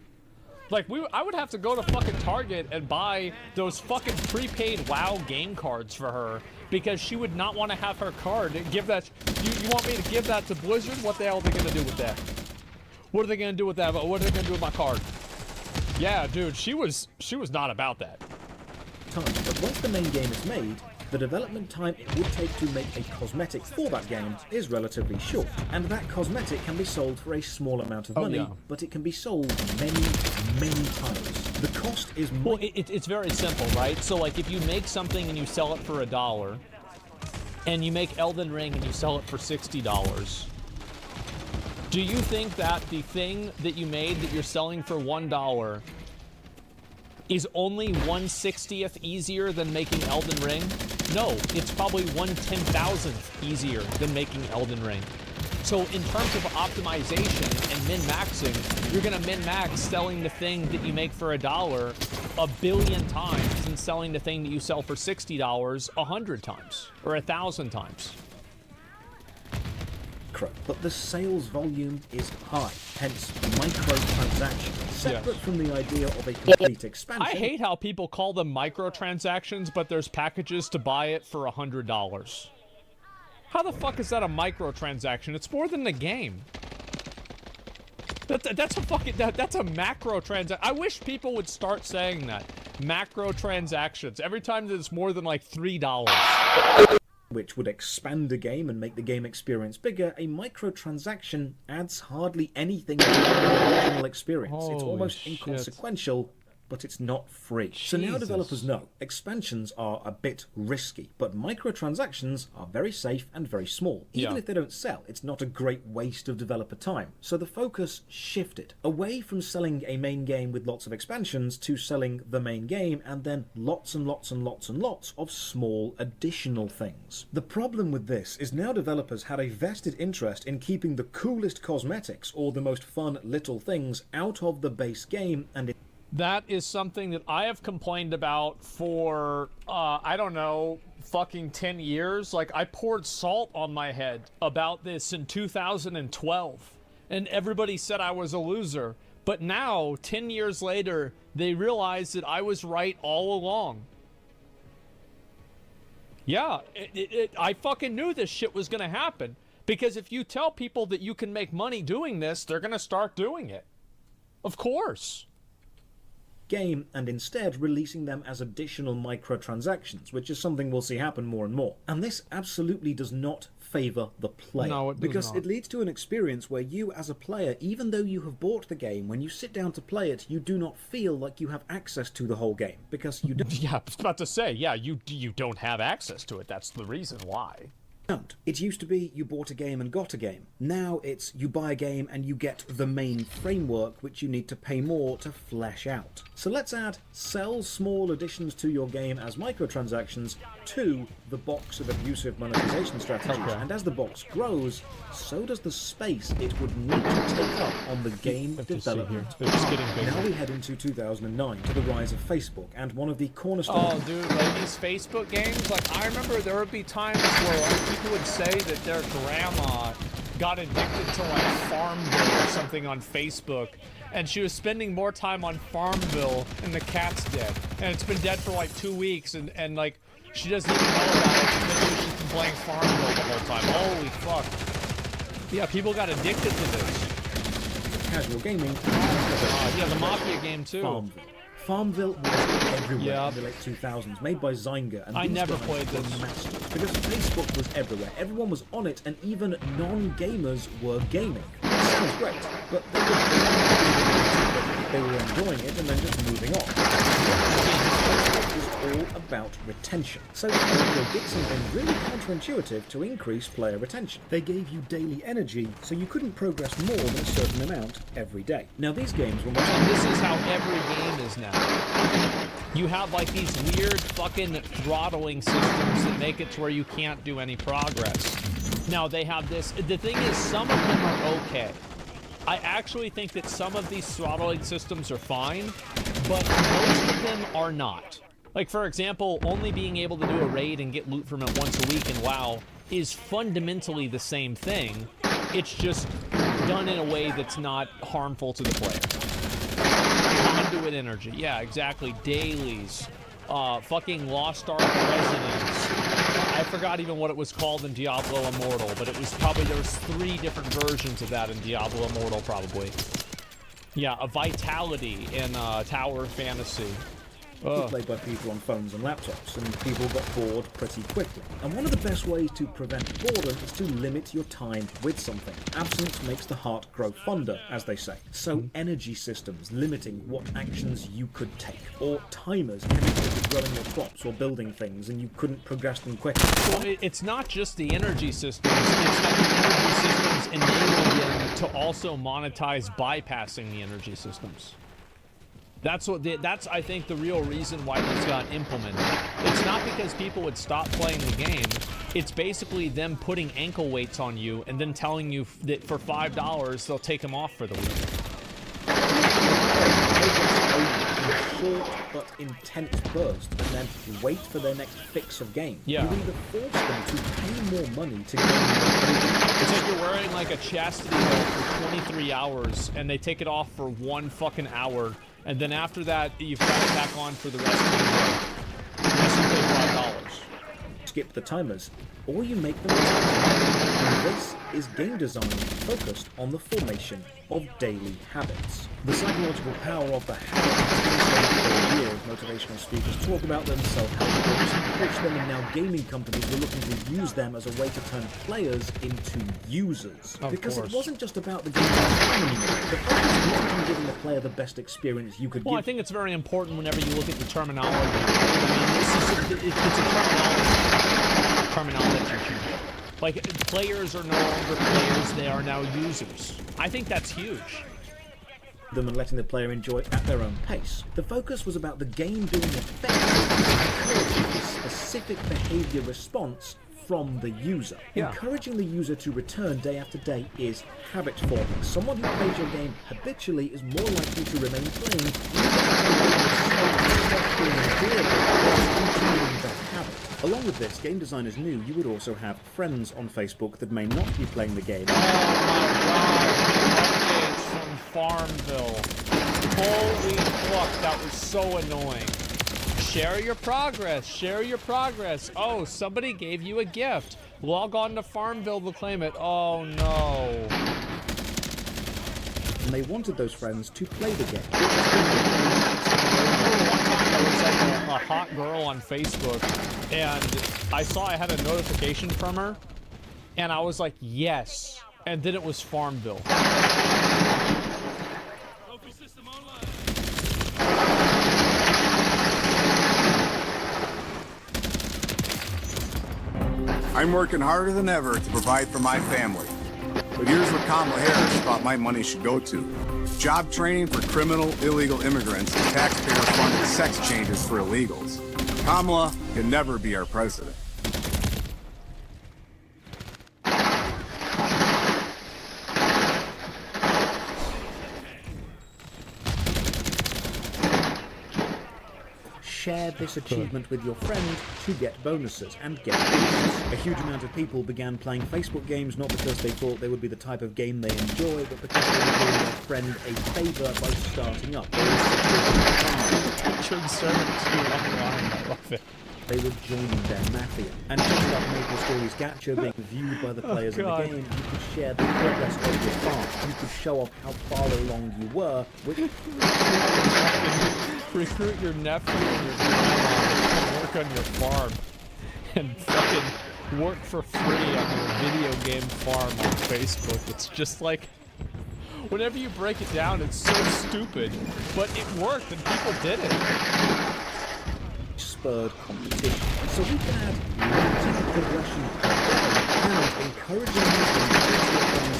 Like, I would have to go to fucking Target and buy those fucking prepaid WoW game cards for her because she would not want to have her card. Give that, you want me to give that to Blizzard? What the hell are they going to do with that? What are they going to do with that? What are they going to do with my card? Yeah, dude, she was not about that. But once the main game is made, the development time it would take to make a cosmetic for that game is relatively short, and that cosmetic can be sold for a small amount of money, but it can be sold many, many times. The cost is more... Well, it's very simple, right? So, like, if you make something and you sell it for $1, and you make Elden Ring and you sell it for $60, do you think that the thing that you made that you're selling for $1 is only 1/60th easier than making Elden Ring? No, it's probably 1/10,000th easier than making Elden Ring. So in terms of optimization and min-maxing, you're gonna min-max selling the thing that you make for $1 a billion times and selling the thing that you sell for $60 100 times or 1,000 times. But the sales volume is high, hence microtransactions. Separate from the idea of a complete expansion. I hate how people call them microtransactions, but there's packages to buy it for $100. How the fuck is that a microtransaction? It's more than the game. That's a fucking that's a macro transaction. I wish people would start saying that. Macro transactions. Every time that it's more than like $3. Which would expand the game and make the game experience bigger, a microtransaction adds hardly anything to the original experience. It's almost inconsequential, but it's not free. So now developers know expansions are a bit risky, but microtransactions are very safe and very small. Even if they don't sell, it's not a great waste of developer time. So the focus shifted away from selling a main game with lots of expansions to selling the main game and then lots and lots and lots and lots of small additional things. The problem with this is now developers had a vested interest in keeping the coolest cosmetics or the most fun little things out of the base game, and that is something that I have complained about for, I don't know, fucking 10 years. Like, I poured salt on my head about this in 2012, and everybody said I was a loser. But now, 10 years later, they realize that I was right all along. Yeah, I fucking knew this shit was gonna happen. Because if you tell people that you can make money doing this, they're gonna start doing it. Of course. Game, and instead releasing them as additional microtransactions, which is something we'll see happen more and more. And this absolutely does not favor the player. No, it does because not. It leads to an experience where you as a player, even though you have bought the game, when you sit down to play it, you do not feel like you have access to the whole game, because you don't. Yeah, I was about to say, yeah, you don't have access to it. That's the reason why. It used to be you bought a game and got a game. Now it's you buy a game and you get the main framework, which you need to pay more to flesh out. So let's add sell small additions to your game as microtransactions to the box of abusive monetization strategies. Okay. And as the box grows, so does the space it would need to take up on the game development. It's getting bigger. Now we head into 2009 to the rise of Facebook, and one of the cornerstones. Oh, dude, like these Facebook games, like I remember there would be times where like, people would say that their grandma got addicted to like Farmville or something on Facebook, and she was spending more time on Farmville and the cat's dead. And it's been dead for like 2 weeks, and like she doesn't even know about it because she's been playing Farmville the whole time. Holy fuck. Yeah, people got addicted to this. Casual gaming. Yeah, the Mafia game too. Farmville was everywhere in the late 2000s, made by Zynga, and I these never guys played were this. masters, because Facebook was everywhere, everyone was on it, and even non-gamers were gaming. It sounds great, but they were enjoying it and then just moving on. It was all about retention. So Facebook did something really counterintuitive to increase player retention. They gave you daily energy, so you couldn't progress more than a certain amount every day. Now these games were much. This is how every game is now. You have like these weird fucking throttling systems that make it to where you can't do any progress. Now they have this. The thing is, some of them are okay. I actually think that some of these throttling systems are fine, but most of them are not. Like, for example, only being able to do a raid and get loot from it once a week in WoW is fundamentally the same thing. It's just done in a way that's not harmful to the player. Conduit energy, yeah, exactly. Dailies, fucking Lost Ark Resonance. I forgot even what it was called in Diablo Immortal, but it was probably, there was 3 different versions of that in Diablo Immortal, probably. Yeah, a Vitality in Tower Fantasy. Played by people on phones and laptops, and people got bored pretty quickly. And one of the best ways to prevent boredom is to limit your time with something. Absence makes the heart grow fonder, as they say. So energy systems limiting what actions you could take, or timers limiting growing your crops or building things and you couldn't progress them quickly. Well, it's not just the energy systems, it's that the energy systems enable them to also monetize bypassing the energy systems. That's what that's I think the real reason why this got implemented. It's not because people would stop playing the game. It's basically them putting ankle weights on you and then telling you that for $5 they'll take them off for the week. Short but intense burst, and then wait for their next fix of game. Yeah. You either force them to pay more money to gain more. It's like you're wearing like a chastity belt for 23 hours and they take it off for 1 fucking hour. And then after that, you've got it back on for the rest of the day. Unless you pay $5. skip the timers, or you make them and this is game design focused on the formation of daily habits. The psychological power of the habit has been for years. Motivational speakers talk about them, self-help books pitch them, and now gaming companies were looking to use them as a way to turn players into users. Because it wasn't just about the game anymore. The focus wasn't on giving the player the best experience you could give. Well, I think it's very important whenever you look at the terminology. I mean, it's a terminology change. Like, players are no longer players, they are now users. I think that's huge. Them and letting the player enjoy it at their own pace. The focus was about the game being effective, encouraging a specific behavior response from the user. Encouraging the user to return day after day is habit forming. Someone who plays your game habitually is more likely to remain playing Along with this, game designers knew you would also have friends on Facebook that may not be playing the game. Oh my god, updates from Farmville. Holy fuck, that was so annoying. Share your progress, share your progress. Oh, somebody gave you a gift. Log on to Farmville to claim it. Oh no. And they wanted those friends to play the game. There was like a hot girl on Facebook, and I saw I had a notification from her, and I was like, yes. And then it was Farmville. I'm working harder than ever to provide for my family. But here's what Kamala Harris thought my money should go to. Job training for criminal, illegal immigrants and taxpayer-funded sex changes for illegals. Kamala can never be our president. Share this achievement with your friend to get bonuses and get bonuses. A huge amount of people began playing Facebook games not because they thought they would be the type of game they enjoy, but because they were doing their friend a favor by starting up. I love it. They were joining their mafia. And just like Maple Story's gacha being viewed by the players in the game, you could share the progress of your farm. You could show off how far along you were, which recruit your nephew and your grandma to work on your farm and fucking work for free on your video game farm on Facebook. It's just like, whenever you break it down, it's so stupid, but it worked and people did it. Spurred competition. So we can add limited progression and encouraging you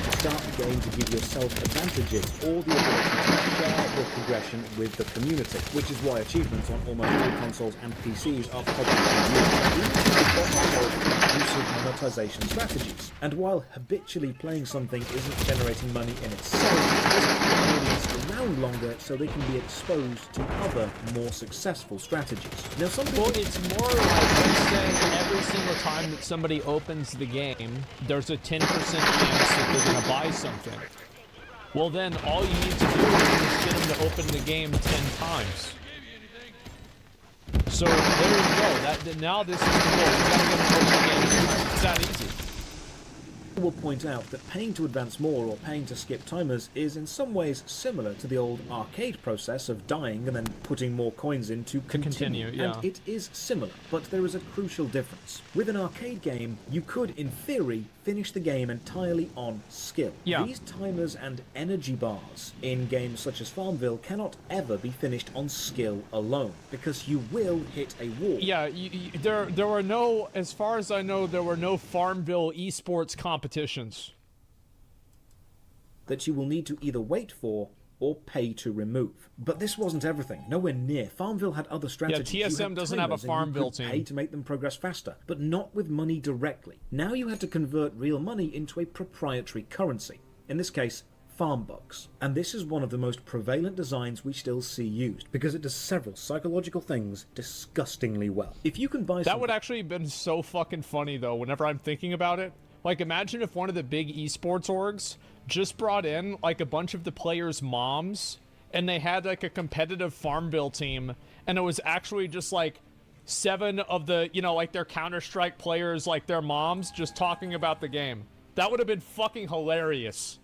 to start the game to give yourself advantages or the ability to share your progression with the community, which is why achievements on almost all consoles and PCs are popularly used abusive monetization strategies. And while habitually playing something isn't generating money in itself, it doesn't keep the audience around longer so they can be exposed to other, more successful strategies. Now, well, it's more like, let's say every single time that somebody opens the game, there's a 10% chance that they're going to buy something. Well, then all you need to do is get them to open the game 10 times. So there you go. Now this is the goal. You gotta get them to open the game 10 times. It's that easy. Will point out that paying to advance more or paying to skip timers is in some ways similar to the old arcade process of dying and then putting more coins in to continue. Yeah. And it is similar, but there is a crucial difference. With an arcade game, you could, in theory, finish the game entirely on skill. Yeah. These timers and energy bars in games such as Farmville cannot ever be finished on skill alone, because you will hit a wall. Yeah, there were no, as far as I know, there were no Farmville esports competitions. That you will need to either wait for or pay to remove. But this wasn't everything. Nowhere near. Farmville had other strategies. Yeah, TSM doesn't have a Farmville team. Pay to make them progress faster, but not with money directly. Now you had to convert real money into a proprietary currency. In this case, farm bucks. And this is one of the most prevalent designs we still see used, because it does several psychological things disgustingly well. If you can buy that would actually have been so fucking funny, though, whenever I'm thinking about it. Like, imagine if one of the big esports orgs just brought in, like, a bunch of the players' moms, and they had, like, a competitive Farmville team, and it was actually just, like, 7 of the, you know, like their Counter-Strike players, like their moms, just talking about the game. That would have been fucking hilarious.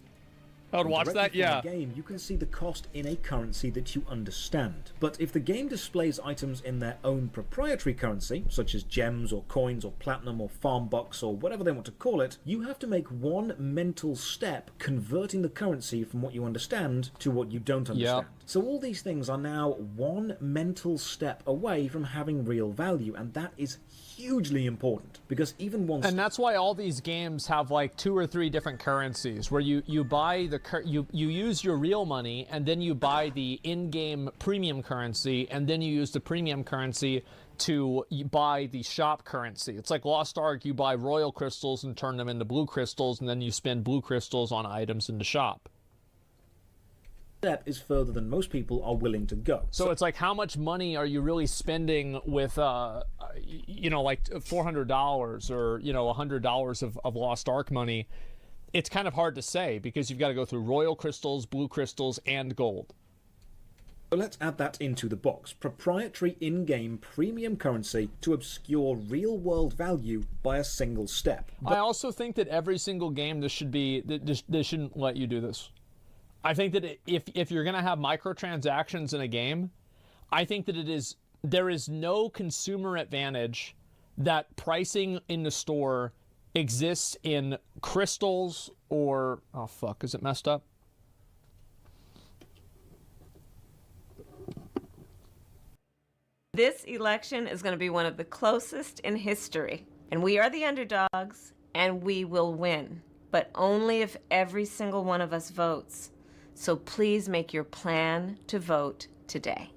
I would watch that, yeah. Game, you can see the cost in a currency that you understand. But if the game displays items in their own proprietary currency, such as gems or coins or platinum or farm bucks or whatever they want to call it, you have to make one mental step converting the currency from what you understand to what you don't understand. Yep. So all these things are now one mental step away from having real value, and that is hugely important, because even once... And that's why all these games have like 2 or 3 different currencies, where you buy the you use your real money, and then you buy the in-game premium currency, and then you use the premium currency to buy the shop currency. It's like Lost Ark, you buy royal crystals and turn them into blue crystals, and then you spend blue crystals on items in the shop. Step is further than most people are willing to go. So it's like, how much money are you really spending with, you know, like $400 or, you know, $100 of Lost Ark money? It's kind of hard to say, because you've got to go through royal crystals, blue crystals, and gold. So let's add that into the box. Proprietary in-game premium currency to obscure real-world value by a single step. I also think that every single game, this shouldn't let you do this. I think that if you're going to have microtransactions in a game, I think that there is no consumer advantage that pricing in the store exists in crystals or... Oh, fuck. Is it messed up? This election is going to be one of the closest in history, and we are the underdogs, and we will win, but only if every single one of us votes. So please make your plan to vote today.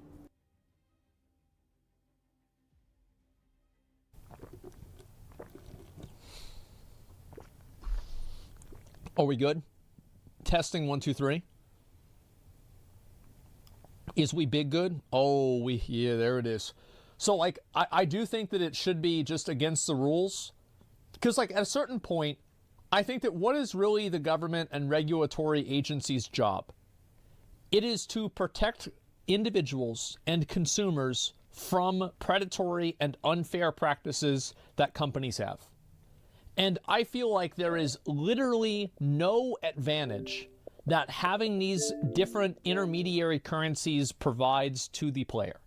Are we good? Testing 1, 2, 3. Is we big good? Oh, yeah, there it is. So, like, I do think that it should be just against the rules. Because, like, at a certain point, I think that what is really the government and regulatory agency's job? It is to protect individuals and consumers from predatory and unfair practices that companies have. And I feel like there is literally no advantage that having these different intermediary currencies provides to the player.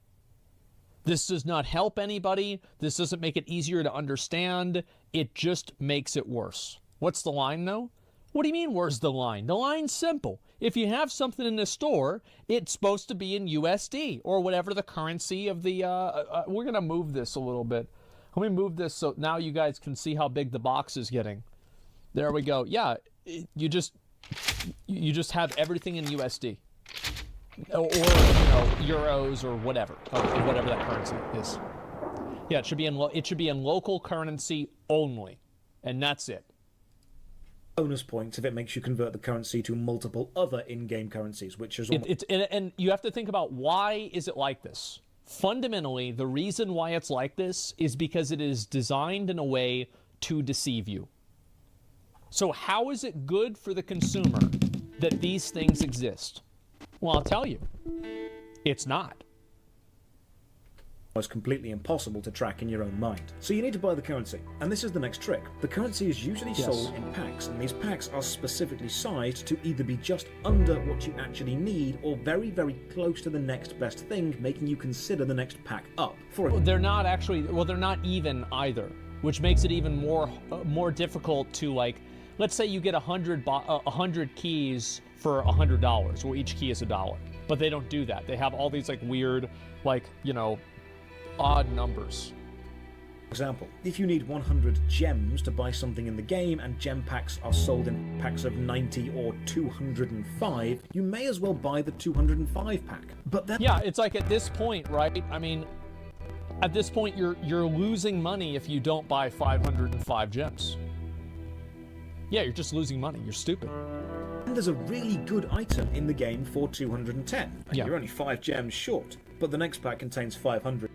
This does not help anybody. This doesn't make it easier to understand. It just makes it worse. What's the line, though? What do you mean, where's the line? The line's simple. If you have something in the store, it's supposed to be in USD or whatever the currency of the... we're going to move this a little bit. Let me move this so now you guys can see how big the box is getting. There we go. Yeah, you just have everything in USD. Or you know, euros or whatever that currency is. Yeah, it should be in local currency only, and that's it. Bonus points if it makes you convert the currency to multiple other in-game currencies, which is... And you have to think about, why is it like this? Fundamentally, the reason why it's like this is because it is designed in a way to deceive you. So how is it good for the consumer that these things exist? Well, I'll tell you, it's not. It's completely impossible to track in your own mind. So you need to buy the currency. And this is the next trick. The currency is usually sold in packs, and these packs are specifically sized to either be just under what you actually need or very, very close to the next best thing, making you consider the next pack up. They're not actually, well, they're not even either, which makes it even more difficult to, like, let's say you get 100 keys for $100. Well, each key is $1. But they don't do that. They have all these, like, weird, like, you know, odd numbers. For example, if you need 100 gems to buy something in the game and gem packs are sold in packs of 90 or 205, you may as well buy the 205 pack. But then... Yeah, it's like at this point, right? I mean, at this point you're losing money if you don't buy 505 gems. Yeah, you're just losing money. You're stupid. And there's a really good item in the game for 210. And you're only 5 gems short, but the next pack contains 500.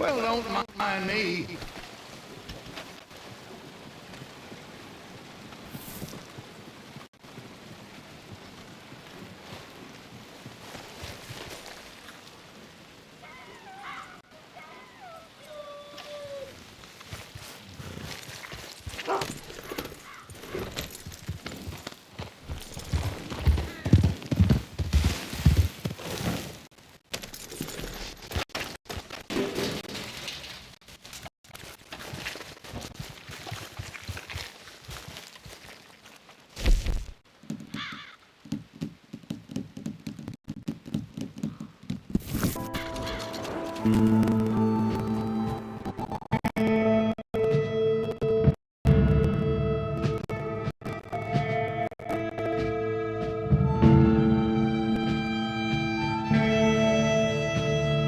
Well, don't mind me.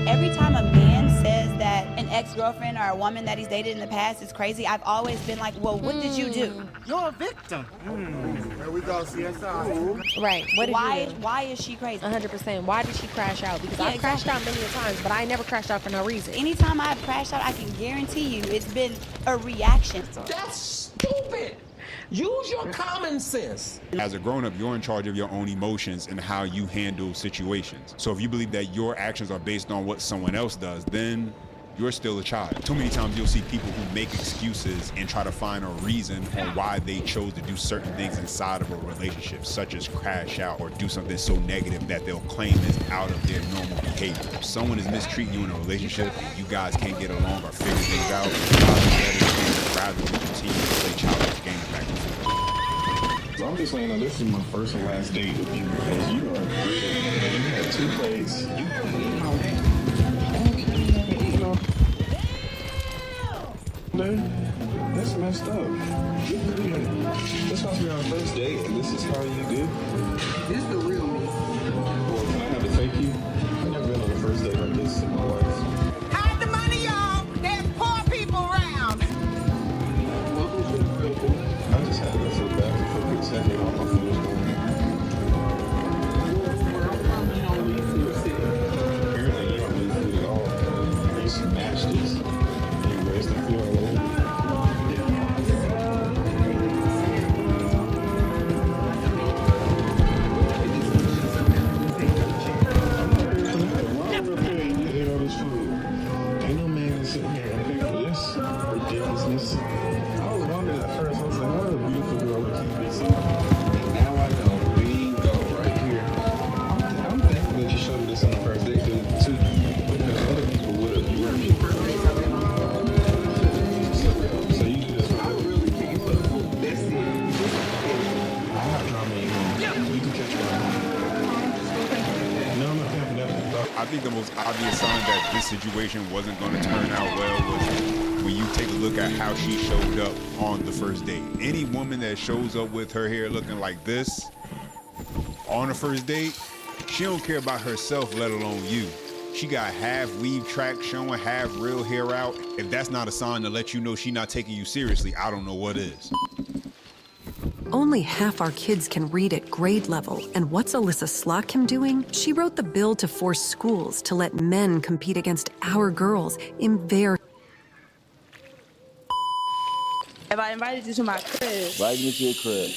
Every time a man says that an ex-girlfriend or a woman that he's dated in the past is crazy, I've always been like, well, what did you do? You're a victim. There we go, CSI. Right. What did you do? Why is she crazy? 100%. Why did she crash out? Because Yeah, I've crashed out many times, but I never crashed out for no reason. Anytime I've crashed out, I can guarantee you it's been a reaction. That's stupid. Use your common sense. As a grown-up, you're in charge of your own emotions and how you handle situations. So if you believe that your actions are based on what someone else does, then you're still a child. Too many times you'll see people who make excuses and try to find a reason on why they chose to do certain things inside of a relationship, such as crash out or do something so negative that they'll claim is out of their normal behavior. If someone is mistreating you in a relationship and you guys can't get along or figure things out, rather than continue to play childish games back and forth. So I'm just letting you know this is my first and last date with you because you are great. You had 2 plates. That's messed up. This supposed to be our first date, and this is how you do? This is the real me. Well, can I have to fake you? I've never been on a first date like this in my life. Hide the money, y'all. There's poor people around. I just had to go to the bathroom for a quick second. All my food was going. Apparently, you don't need food at all. You smashed this. You raised the floor all over. Ain't no man sitting here and pay for this ridiculousness. I was wondering at first, I was like, what a beautiful girl with TV. And now I know, bingo, right here. I'm thankful that you showed me this on the first date, too, because other people would have. You were me first date. So you do this for really can't. That's it. I'm not drama anymore. You can catch me. No, I'm not having nothing. I think the most obvious sign that this situation wasn't going to turn out well was when you take a look at how she showed up on the first date. Any woman that shows up with her hair looking like this on a first date, she don't care about herself, let alone you. She got half weave track showing, half real hair out. If that's not a sign to let you know she's not taking you seriously, I don't know what is. Only half our kids can read at grade level, and what's Alyssa Slocum doing? She wrote the bill to force schools to let men compete against our girls in their... If I invited you to my crib, Invited me to your crib.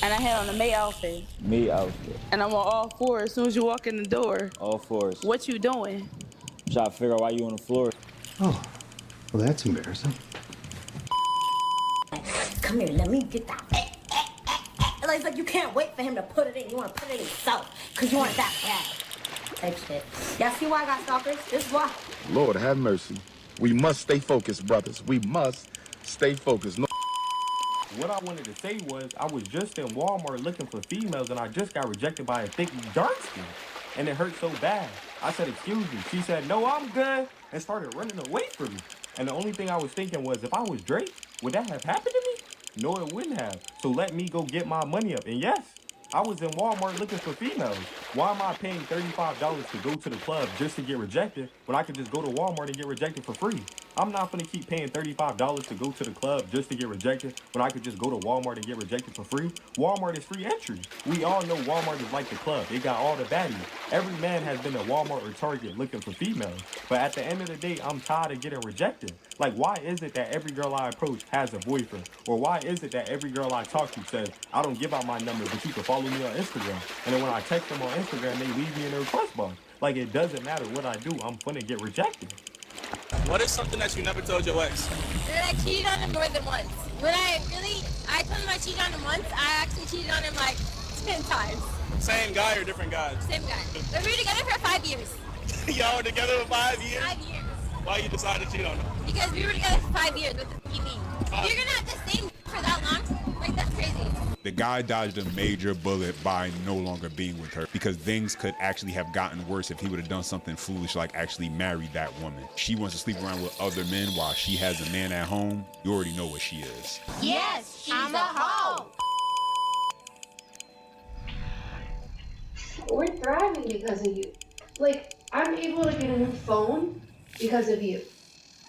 and I had on a May outfit, Me outfit. and I'm on all fours as soon as you walk in the door, All fours. what you doing? Try to figure out why you on the floor. Oh, well, that's embarrassing. Come here, let me get that. It's like you can't wait for him to put it in. You want to put it in yourself because you want it that bad. Type shit. Y'all see why I got stalkers? This is why. Lord have mercy. We must stay focused, brothers. We must stay focused. No. What I wanted to say was I was just in Walmart looking for females and I just got rejected by a thick dark skin. And it hurt so bad. I said, excuse me. She said, no, I'm good. And started running away from me. And the only thing I was thinking was if I was Drake, would that have happened to me? No, it wouldn't have. So let me go get my money up. And yes, I was in Walmart looking for females. Why am I paying $35 to go to the club just to get rejected when I could just go to Walmart and get rejected for free? I'm not gonna keep paying $35 to go to the club just to get rejected when I could just go to Walmart and get rejected for free. Walmart is free entry. We all know Walmart is like the club. It got all the baddies. Every man has been to Walmart or Target looking for females. But at the end of the day, I'm tired of getting rejected. Like, why is it that every girl I approach has a boyfriend? Or why is it that every girl I talk to says, I don't give out my number, but you can follow me on Instagram? And then when I text them on Instagram, they leave me in the request box. Like, it doesn't matter what I do, I'm gonna get rejected. What is something that you never told your ex? That I cheated on him more than once. When I told him I cheated on him once, I actually cheated on him like 10 times. Same guy or different guys? Same guy. But we were together for 5 years. Y'all were together for 5 years? 5 years. Why you decided to cheat on him? Because we were together for 5 years. What the f*** you mean? You're gonna have the same for that long? Like, that's crazy. The guy dodged a major bullet by no longer being with her because things could actually have gotten worse if he would have done something foolish like actually married that woman. She wants to sleep around with other men while she has a man at home. You already know what she is. Yes, she's a hoe. We're thriving because of you. Like, I'm able to get a new phone because of you.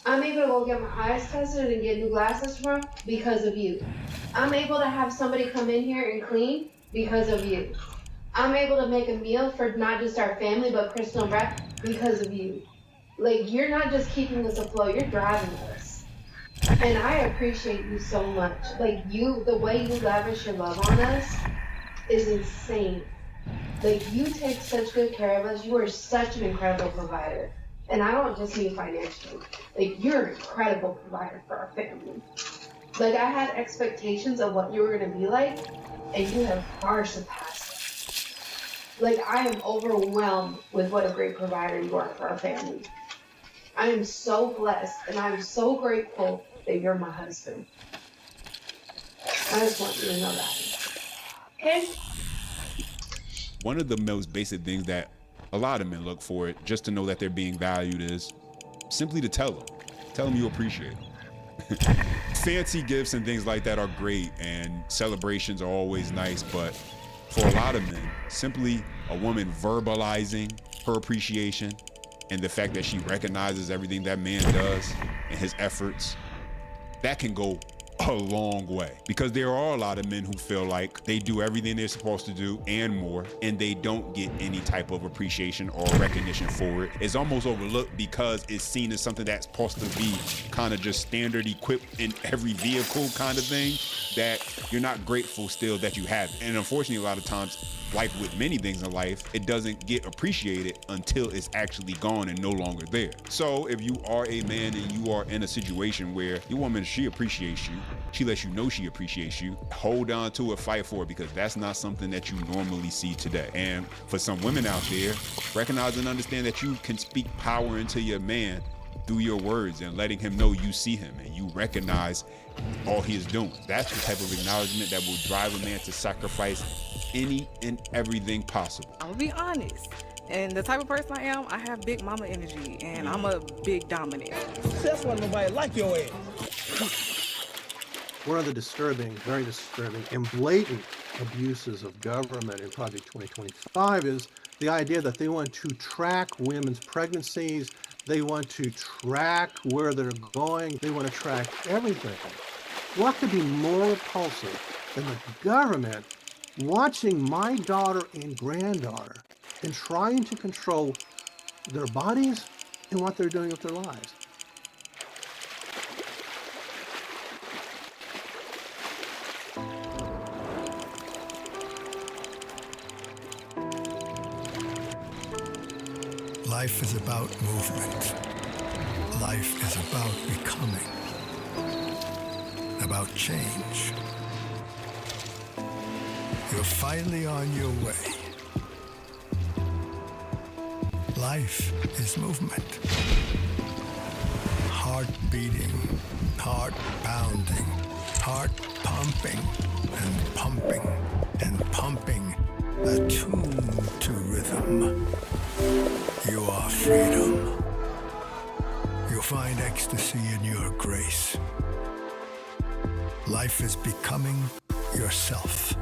I'm able to go get my eyes tested and get new glasses tomorrow because of you. I'm able to have somebody come in here and clean because of you. I'm able to make a meal for not just our family, but Crystal and Brad because of you. Like, you're not just keeping us afloat, you're driving us. And I appreciate you so much. Like, the way you lavish your love on us is insane. Like, you take such good care of us. You are such an incredible provider. And I don't just mean financially. Like, you're an incredible provider for our family. Like, I had expectations of what you were going to be like, and you have far surpassed it. Like, I am overwhelmed with what a great provider you are for our family. I am so blessed, and I'm so grateful that you're my husband. I just want you to know that. Okay? One of the most basic things that a lot of men look for it just to know that they're being valued is simply to tell them you appreciate them. Fancy gifts and things like that are great and celebrations are always nice, but for a lot of men, simply a woman verbalizing her appreciation and the fact that she recognizes everything that man does and his efforts, that can go a long way, because there are a lot of men who feel like they do everything they're supposed to do and more, and they don't get any type of appreciation or recognition for it. It's almost overlooked because it's seen as something that's supposed to be kind of just standard equipped in every vehicle kind of thing, that you're not grateful still that you have it. And unfortunately, a lot of times, like with many things in life, it doesn't get appreciated until it's actually gone and no longer there. So if you are a man and you are in a situation where your woman, she appreciates you, she lets you know she appreciates you, hold on to it, fight for it, because that's not something that you normally see today. And for some women out there, recognize and understand that you can speak power into your man through your words and letting him know you see him and you recognize all he is doing. That's the type of acknowledgement that will drive a man to sacrifice any and everything possible. I'm gonna be honest. And the type of person I am, I have big mama energy, and I'm a big dominant. That's why nobody like your ass. One of the disturbing, very disturbing, and blatant abuses of government in Project 2025 is the idea that they want to track women's pregnancies, they want to track where they're going, they want to track everything. What could be more repulsive than the government watching my daughter and granddaughter and trying to control their bodies and what they're doing with their lives? Life is about movement. Life is about becoming, about change. You're finally on your way. Life is movement. Heart beating, heart pounding, heart pumping and pumping and pumping, attuned to rhythm. You are freedom. You'll find ecstasy in your grace. Life is becoming yourself.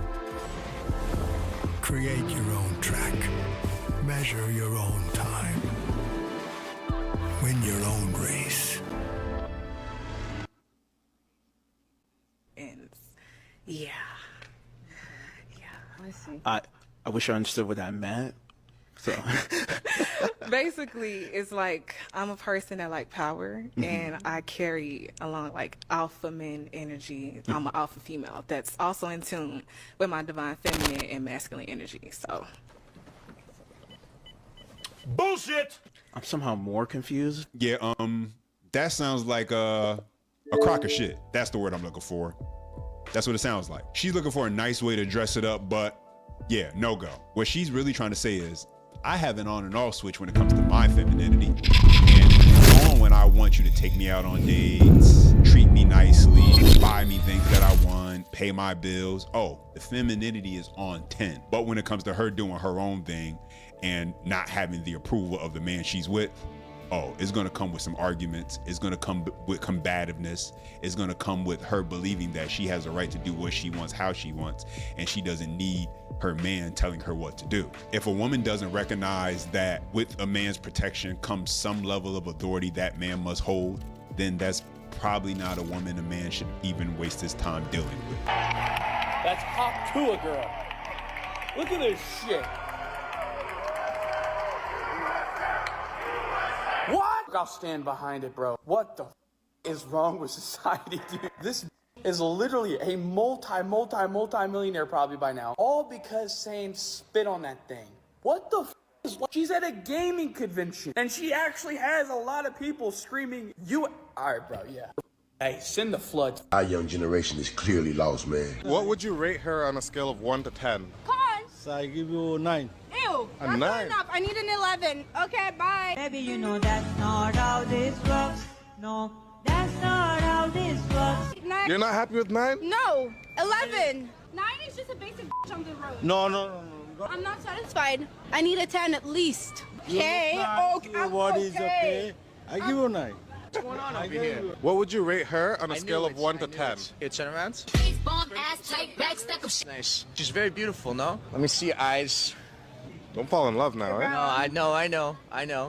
Create your own track. Measure your own time. Win your own race. I wish I understood what that meant. So basically, it's like I'm a person that like power, and I carry along like alpha men energy. I'm an alpha female that's also in tune with my divine feminine and masculine energy. So bullshit. I'm somehow more confused. Yeah, that sounds like a crock of shit. That's the word I'm looking for. That's what it sounds like. She's looking for a nice way to dress it up, but yeah, no go. What she's really trying to say is, I have an on and off switch when it comes to my femininity. And it's on when I want you to take me out on dates, treat me nicely, buy me things that I want, pay my bills. Oh, the femininity is on 10. But when it comes to her doing her own thing and not having the approval of the man she's with, oh, it's gonna come with some arguments. It's gonna come with combativeness. It's gonna come with her believing that she has a right to do what she wants, how she wants, and she doesn't need her man telling her what to do. If a woman doesn't recognize that with a man's protection comes some level of authority that man must hold, then that's probably not a woman a man should even waste his time dealing with. That's hot to a girl. Look at this shit. What? I'll stand behind it, bro. What the is wrong with society, dude? This is literally a multi-millionaire probably by now. All because saying spit on that thing. What the is what? She's at a gaming convention and she actually has a lot of people screaming, you. Alright, bro, yeah. Hey, send the flood. Our young generation is clearly lost, man. What would you rate her on a scale of 1 to 10? So I give you 9. Ew, A that's 9. not enough. I need an 11. Okay, bye. Baby, you know that's not how this works. No, that's not how this works. Next. You're not happy with 9? No, 11. 9 is just a basic on the road. No. I'm not satisfied. I need a 10 at least. You Okay, look okay, nice, I'm what okay. is okay? I give you 9. What's going on over here? What would you rate her on a scale of 1 to 10? It turn around. Nice. She's very beautiful, no? Let me see your eyes. Don't fall in love now, right? No, I know.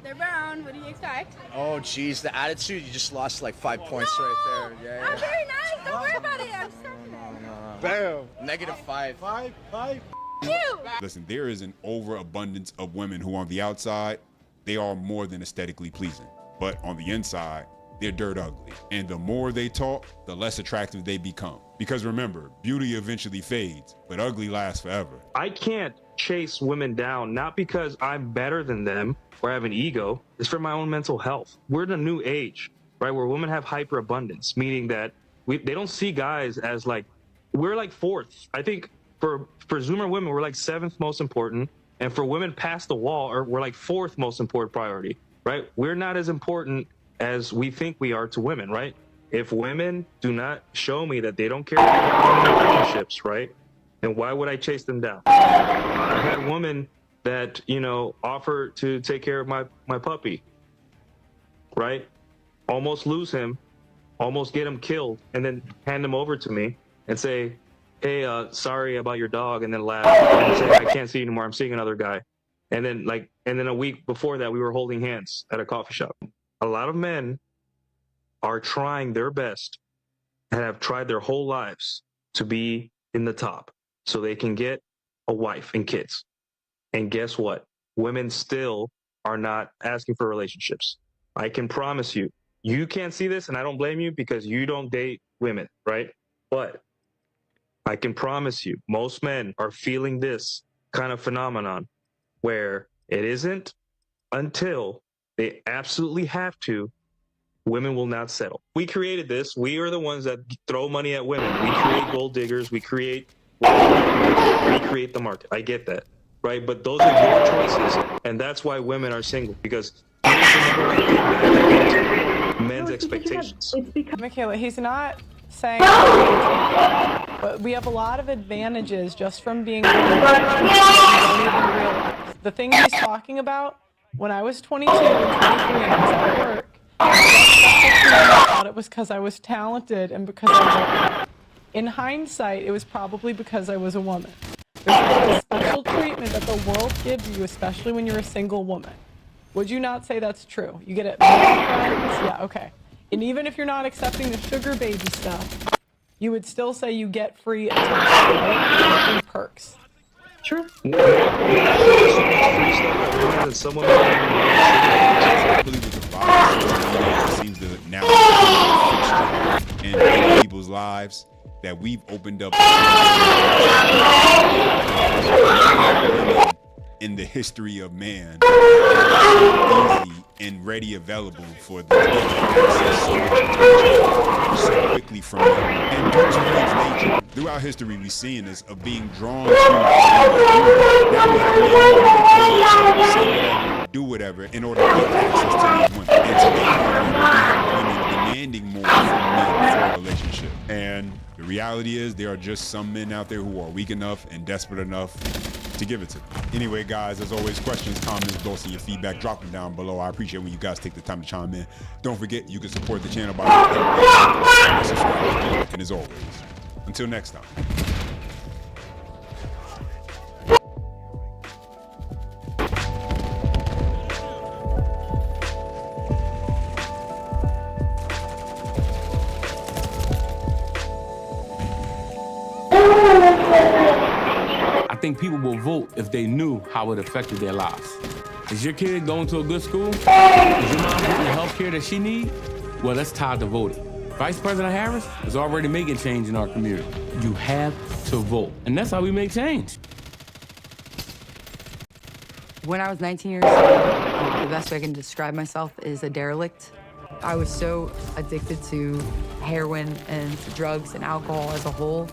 They're brown. What do you expect? Oh, geez, the attitude, you just lost like 5 points right there. Yeah. I'm very nice. Don't worry about it. I'm stuck. Bam. -5. 5. Cute. Listen, there is an overabundance of women who on the outside, they are more than aesthetically pleasing. But on the inside, they're dirt ugly. And the more they talk, the less attractive they become. Because remember, beauty eventually fades, but ugly lasts forever. I can't chase women down, not because I'm better than them or have an ego. It's for my own mental health. We're in a new age, right, where women have hyperabundance, meaning that they don't see guys as like, we're like 4th. I think for Zoomer women, we're like 7th most important. And for women past the wall, we're like 4th most important priority. Right? We're not as important as we think we are to women, right? If women do not show me that they don't care about relationships, right? Then why would I chase them down? I had a woman that, offered to take care of my puppy, right? Almost lose him, almost get him killed, and then hand him over to me and say, hey, sorry about your dog, and then laugh and say, I can't see you anymore, I'm seeing another guy. And then a week before that, we were holding hands at a coffee shop. A lot of men are trying their best and have tried their whole lives to be in the top so they can get a wife and kids. And guess what? Women still are not asking for relationships. I can promise you, you can't see this, and I don't blame you because you don't date women, right? But I can promise you, most men are feeling this kind of phenomenon, where it isn't until they absolutely have to, women will not settle. We created this. We are the ones that throw money at women. We create gold diggers. We create the market. I get that, right? But those are your choices, and that's why women are single, because men's expectations. Michaela, he's not saying but we have a lot of advantages just from being the thing he's talking about. When I was 22 and 23 and I was at work, I thought it was because I was talented and because I was in hindsight, it was probably because I was a woman. There's a special treatment that the world gives you, especially when you're a single woman. Would you not say that's true? You get it. Yeah, okay. And even if you're not accepting the sugar baby stuff, you would still say you get free attention, right? And perks. Sure. I believe with the rise of social media, it seems to now in many people's lives that we've opened up in the history of man, so easy and ready available for the access so quickly from them. And due to human nature, throughout history, we've seen this of being drawn to do whatever in order to get access to these women. And today, we have women demanding more from men for a relationship. And the reality is, there are just some men out there who are weak enough and desperate enough to give it to them. Anyway, guys, as always, questions, comments, thoughts, and your feedback, drop them down below. I appreciate when you guys take the time to chime in. Don't forget, you can support the channel by subscribing. And as always, until next time. I think people will vote if they knew how it affected their lives. Is your kid going to a good school? Is your mom getting the health care that she needs? Well, that's tied to voting. Vice President Harris is already making change in our community. You have to vote, and that's how we make change. When I was 19 years old, the best way I can describe myself is a derelict. I was so addicted to heroin and to drugs and alcohol as a whole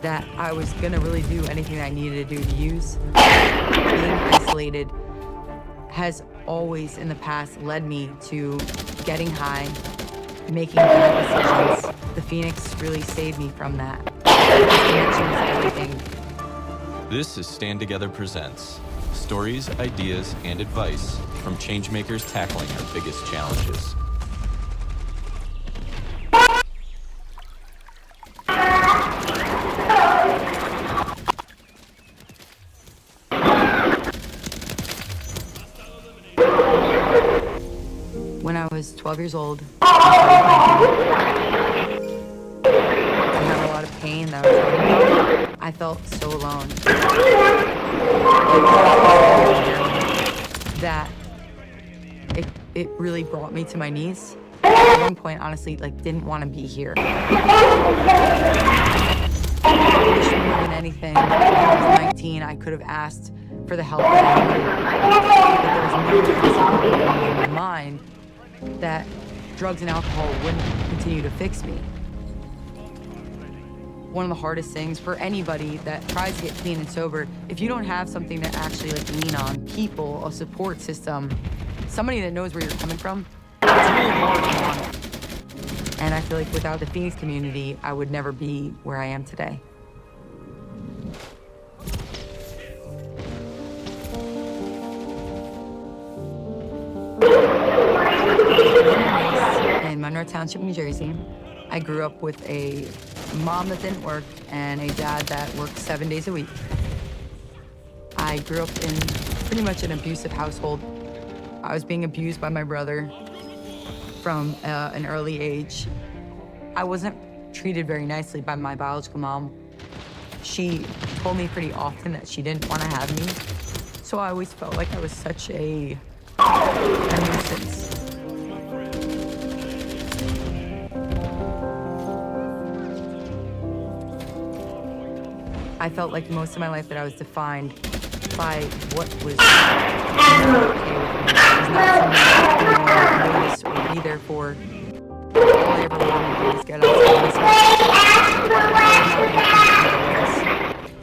that I was gonna really do anything that I needed to do to use. Being isolated has always in the past led me to getting high, making bad decisions. The Phoenix really saved me from that. Connection is everything. This is Stand Together Presents. Stories, ideas, and advice from changemakers tackling our biggest challenges. When I was 12 years old, I had a lot of pain that I was talking about. I felt so alone. That it really brought me to my knees. At one point, honestly, didn't want to be here. I wish more than anything, when I was 19, I could have asked for the help that I needed. But there was no possibility in my mind that drugs and alcohol wouldn't continue to fix me. One of the hardest things for anybody that tries to get clean and sober, if you don't have something to actually lean on, people, a support system, somebody that knows where you're coming from, it's really hard to want it. And I feel like without the Phoenix community, I would never be where I am today. In Monroe Township, New Jersey. I grew up with a mom that didn't work and a dad that worked 7 days a week. I grew up in pretty much an abusive household. I was being abused by my brother from an early age. I wasn't treated very nicely by my biological mom. She told me pretty often that she didn't want to have me. So I always felt like I was such a nuisance. I felt like most of my life that I was defined by what was okay with me. It was not something that I notice or be there for. All I ever wanted to do was get outside myself.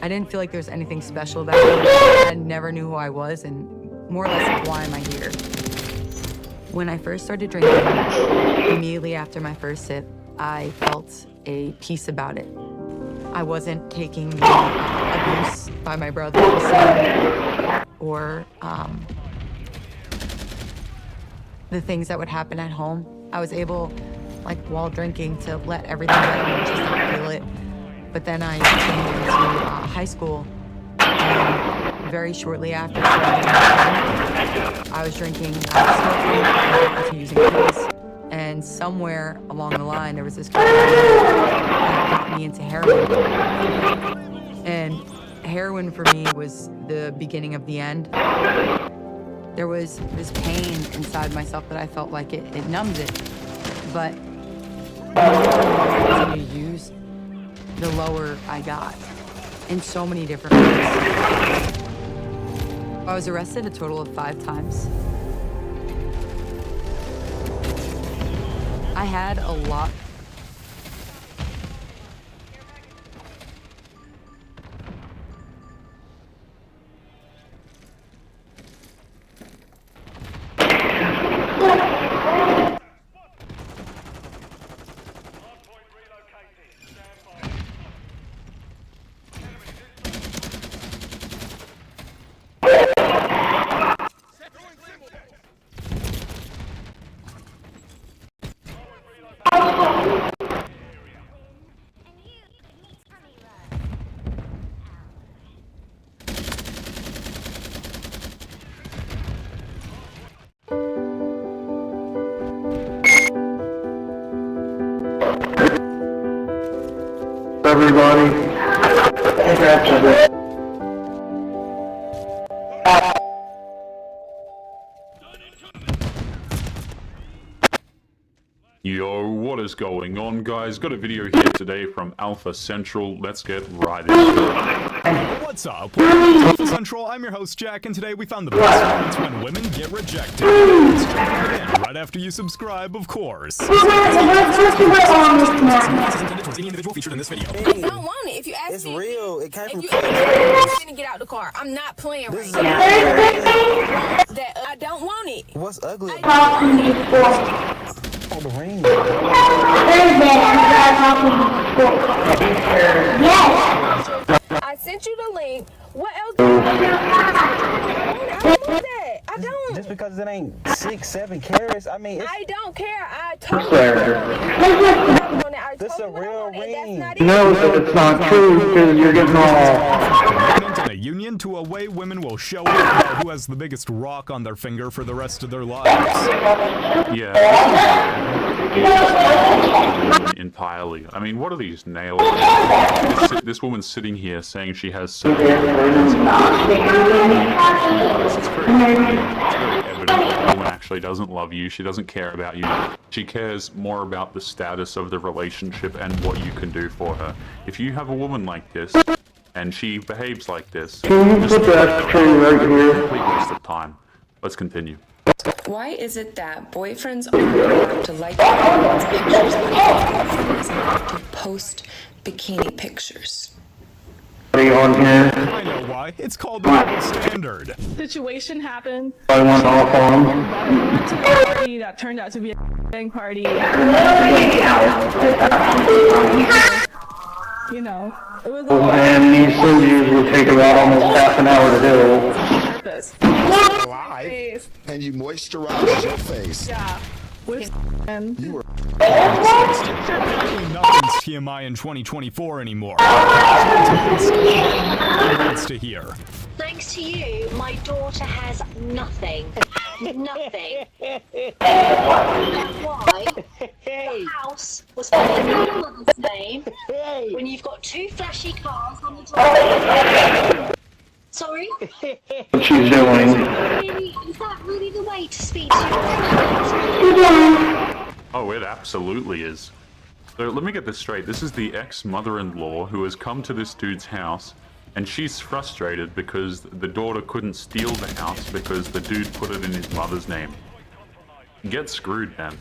I didn't feel like there was anything special about me. I never knew who I was, and more or less like, why am I here? When I first started drinking, immediately after my first sip, I felt a peace about it. I wasn't taking the abuse by my brother or the things that would happen at home. I was able, while drinking, to let everything go and just not feel it. But then I came into high school, and very shortly after I was drinking, I was smoking, using pills. And somewhere along the line, there was this girl that got me into heroin. And Heroin for me was the beginning of the end. There was this pain inside myself that I felt like it numbed it. But the more I continued to use, the lower I got in so many different ways. I was arrested a total of 5 times. I had a lot. Everybody, Yo, what is going on, guys? Got a video here today from Alpha Central. Let's get right into it. What's up? Welcome to Alpha Central. I'm your host, Jack, and today we found the best moments when women get rejected. Let's jump right in, right after you subscribe, of course. Any individual featured in this video. I don't want it. If you ask me, it's real. It came from. If you get out the car, I'm not playing right now. That I don't want it. What's ugly? Oh, the ring. Yes. I sent you the link. What else? I don't want that. I don't. Just because it ain't 6, 7 carats, I mean. I don't care. I told you. This is a real ring. No, it's not true because you're getting all. A union to a way women will show up who has the biggest rock on their finger for the rest of their lives. Yeah. Entirely. I mean, what are these nails? This woman's sitting here saying she has so many it's very evident that the woman actually doesn't love you. She doesn't care about you. She cares more about the status of the relationship and what you can do for her. If you have a woman like this, and she behaves like this, just complete waste of time. Let's continue. Why is it that boyfriends aren't allowed to like women's pictures, but girlfriends allowed to post bikini pictures? On here. I know why. It's called the double standard. Situation happened. I went off on them. To a party that turned out to be a bang party. You know, it was and these surgeries will take about almost half an hour to do. Live, and you moisturize your face. Yeah. With you were nothing's TMI in 2024 anymore. Wants to hear. Thanks to you, my daughter has nothing. Nothing. That's why the house was put in your mother's name when you've got 2 flashy cars on the top. Sorry? What she's doing. Is that really the way to speak to your Oh, it absolutely is. So let me get this straight. This is the ex-mother-in-law who has come to this dude's house, and she's frustrated because the daughter couldn't steal the house because the dude put it in his mother's name. Get screwed, man.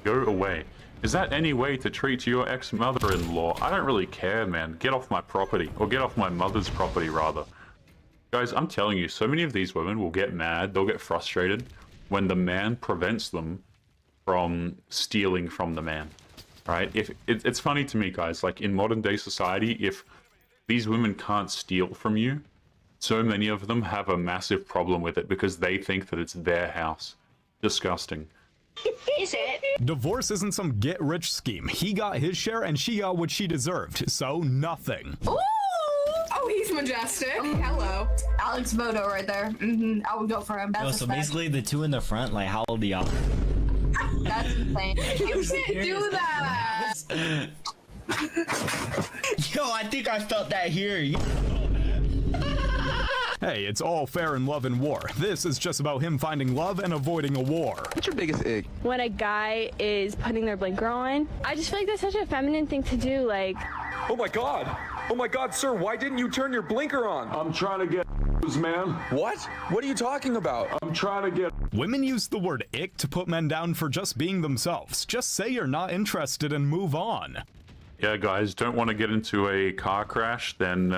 Go away. Is that any way to treat your ex-mother-in-law? I don't really care, man. Get off my property. Or get off my mother's property, rather. Guys, I'm telling you, so many of these women will get mad, they'll get frustrated when the man prevents them from stealing from the man, right? It's funny to me, guys, like in modern day society, if these women can't steal from you, so many of them have a massive problem with it because they think that it's their house. Disgusting. Is it? Divorce isn't some get-rich scheme. He got his share and she got what she deserved, so nothing. Ooh! Oh, he's majestic. Hello. Alex Voto right there. I would go for him. That's so basically the 2 in the front, like how old are y'all? That's insane. You can't do that. Yo, I think I felt that here. Hey, it's all fair in love and war. This is just about him finding love and avoiding a war. What's your biggest ick? When a guy is putting their blinker on. I just feel like that's such a feminine thing to do, like... Oh my god, sir, why didn't you turn your blinker on? I'm trying to get man. What? What are you talking about? I'm trying to get... Women use the word ick to put men down for just being themselves. Just say you're not interested and move on. Yeah, guys, don't want to get into a car crash, then,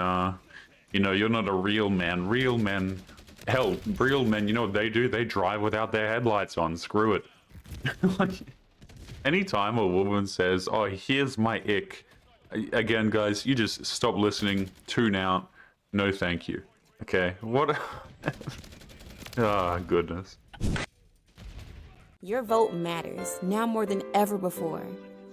you know, you're not a real man. Real men, hell, real men, you know what they do? They drive without their headlights on. Screw it. Like, anytime a woman says, oh, here's my ick, again, guys, you just stop listening, tune out, no thank you. Okay, what? Ah, goodness. Your vote matters now more than ever before.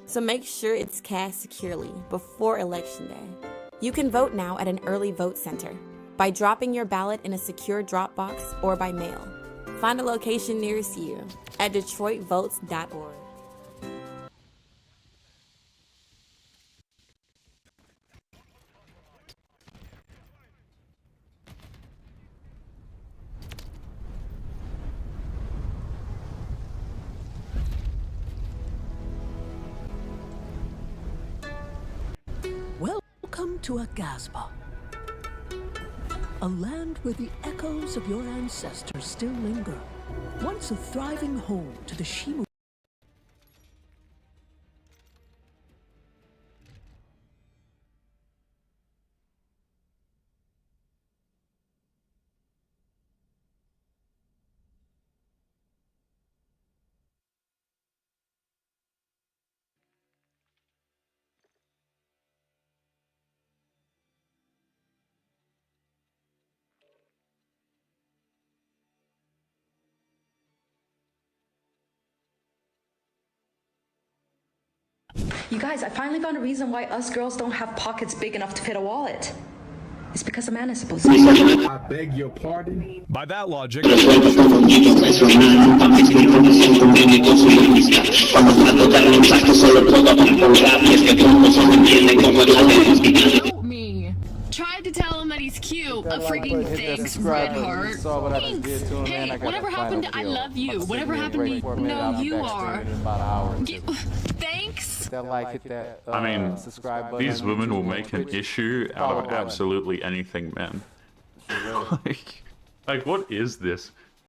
So make sure it's cast securely before Election Day. You can vote now at an early vote center by dropping your ballot in a secure drop box or by mail. Find a location nearest you at DetroitVotes.org. Welcome to Agasba, a land where the echoes of your ancestors still linger. Once a thriving home to the Shimu. You guys, I finally found a reason why us girls don't have pockets big enough to fit a wallet. It's because a man is supposed to. I beg your pardon? By that logic... Help me. Tried to tell him that he's cute. A freaking thanks, red heart. Thanks. Hey, whatever happened to I love you? Whatever happened to no, you are? Thanks. I mean, these women will make an issue out of absolutely anything, man. Like, what is this?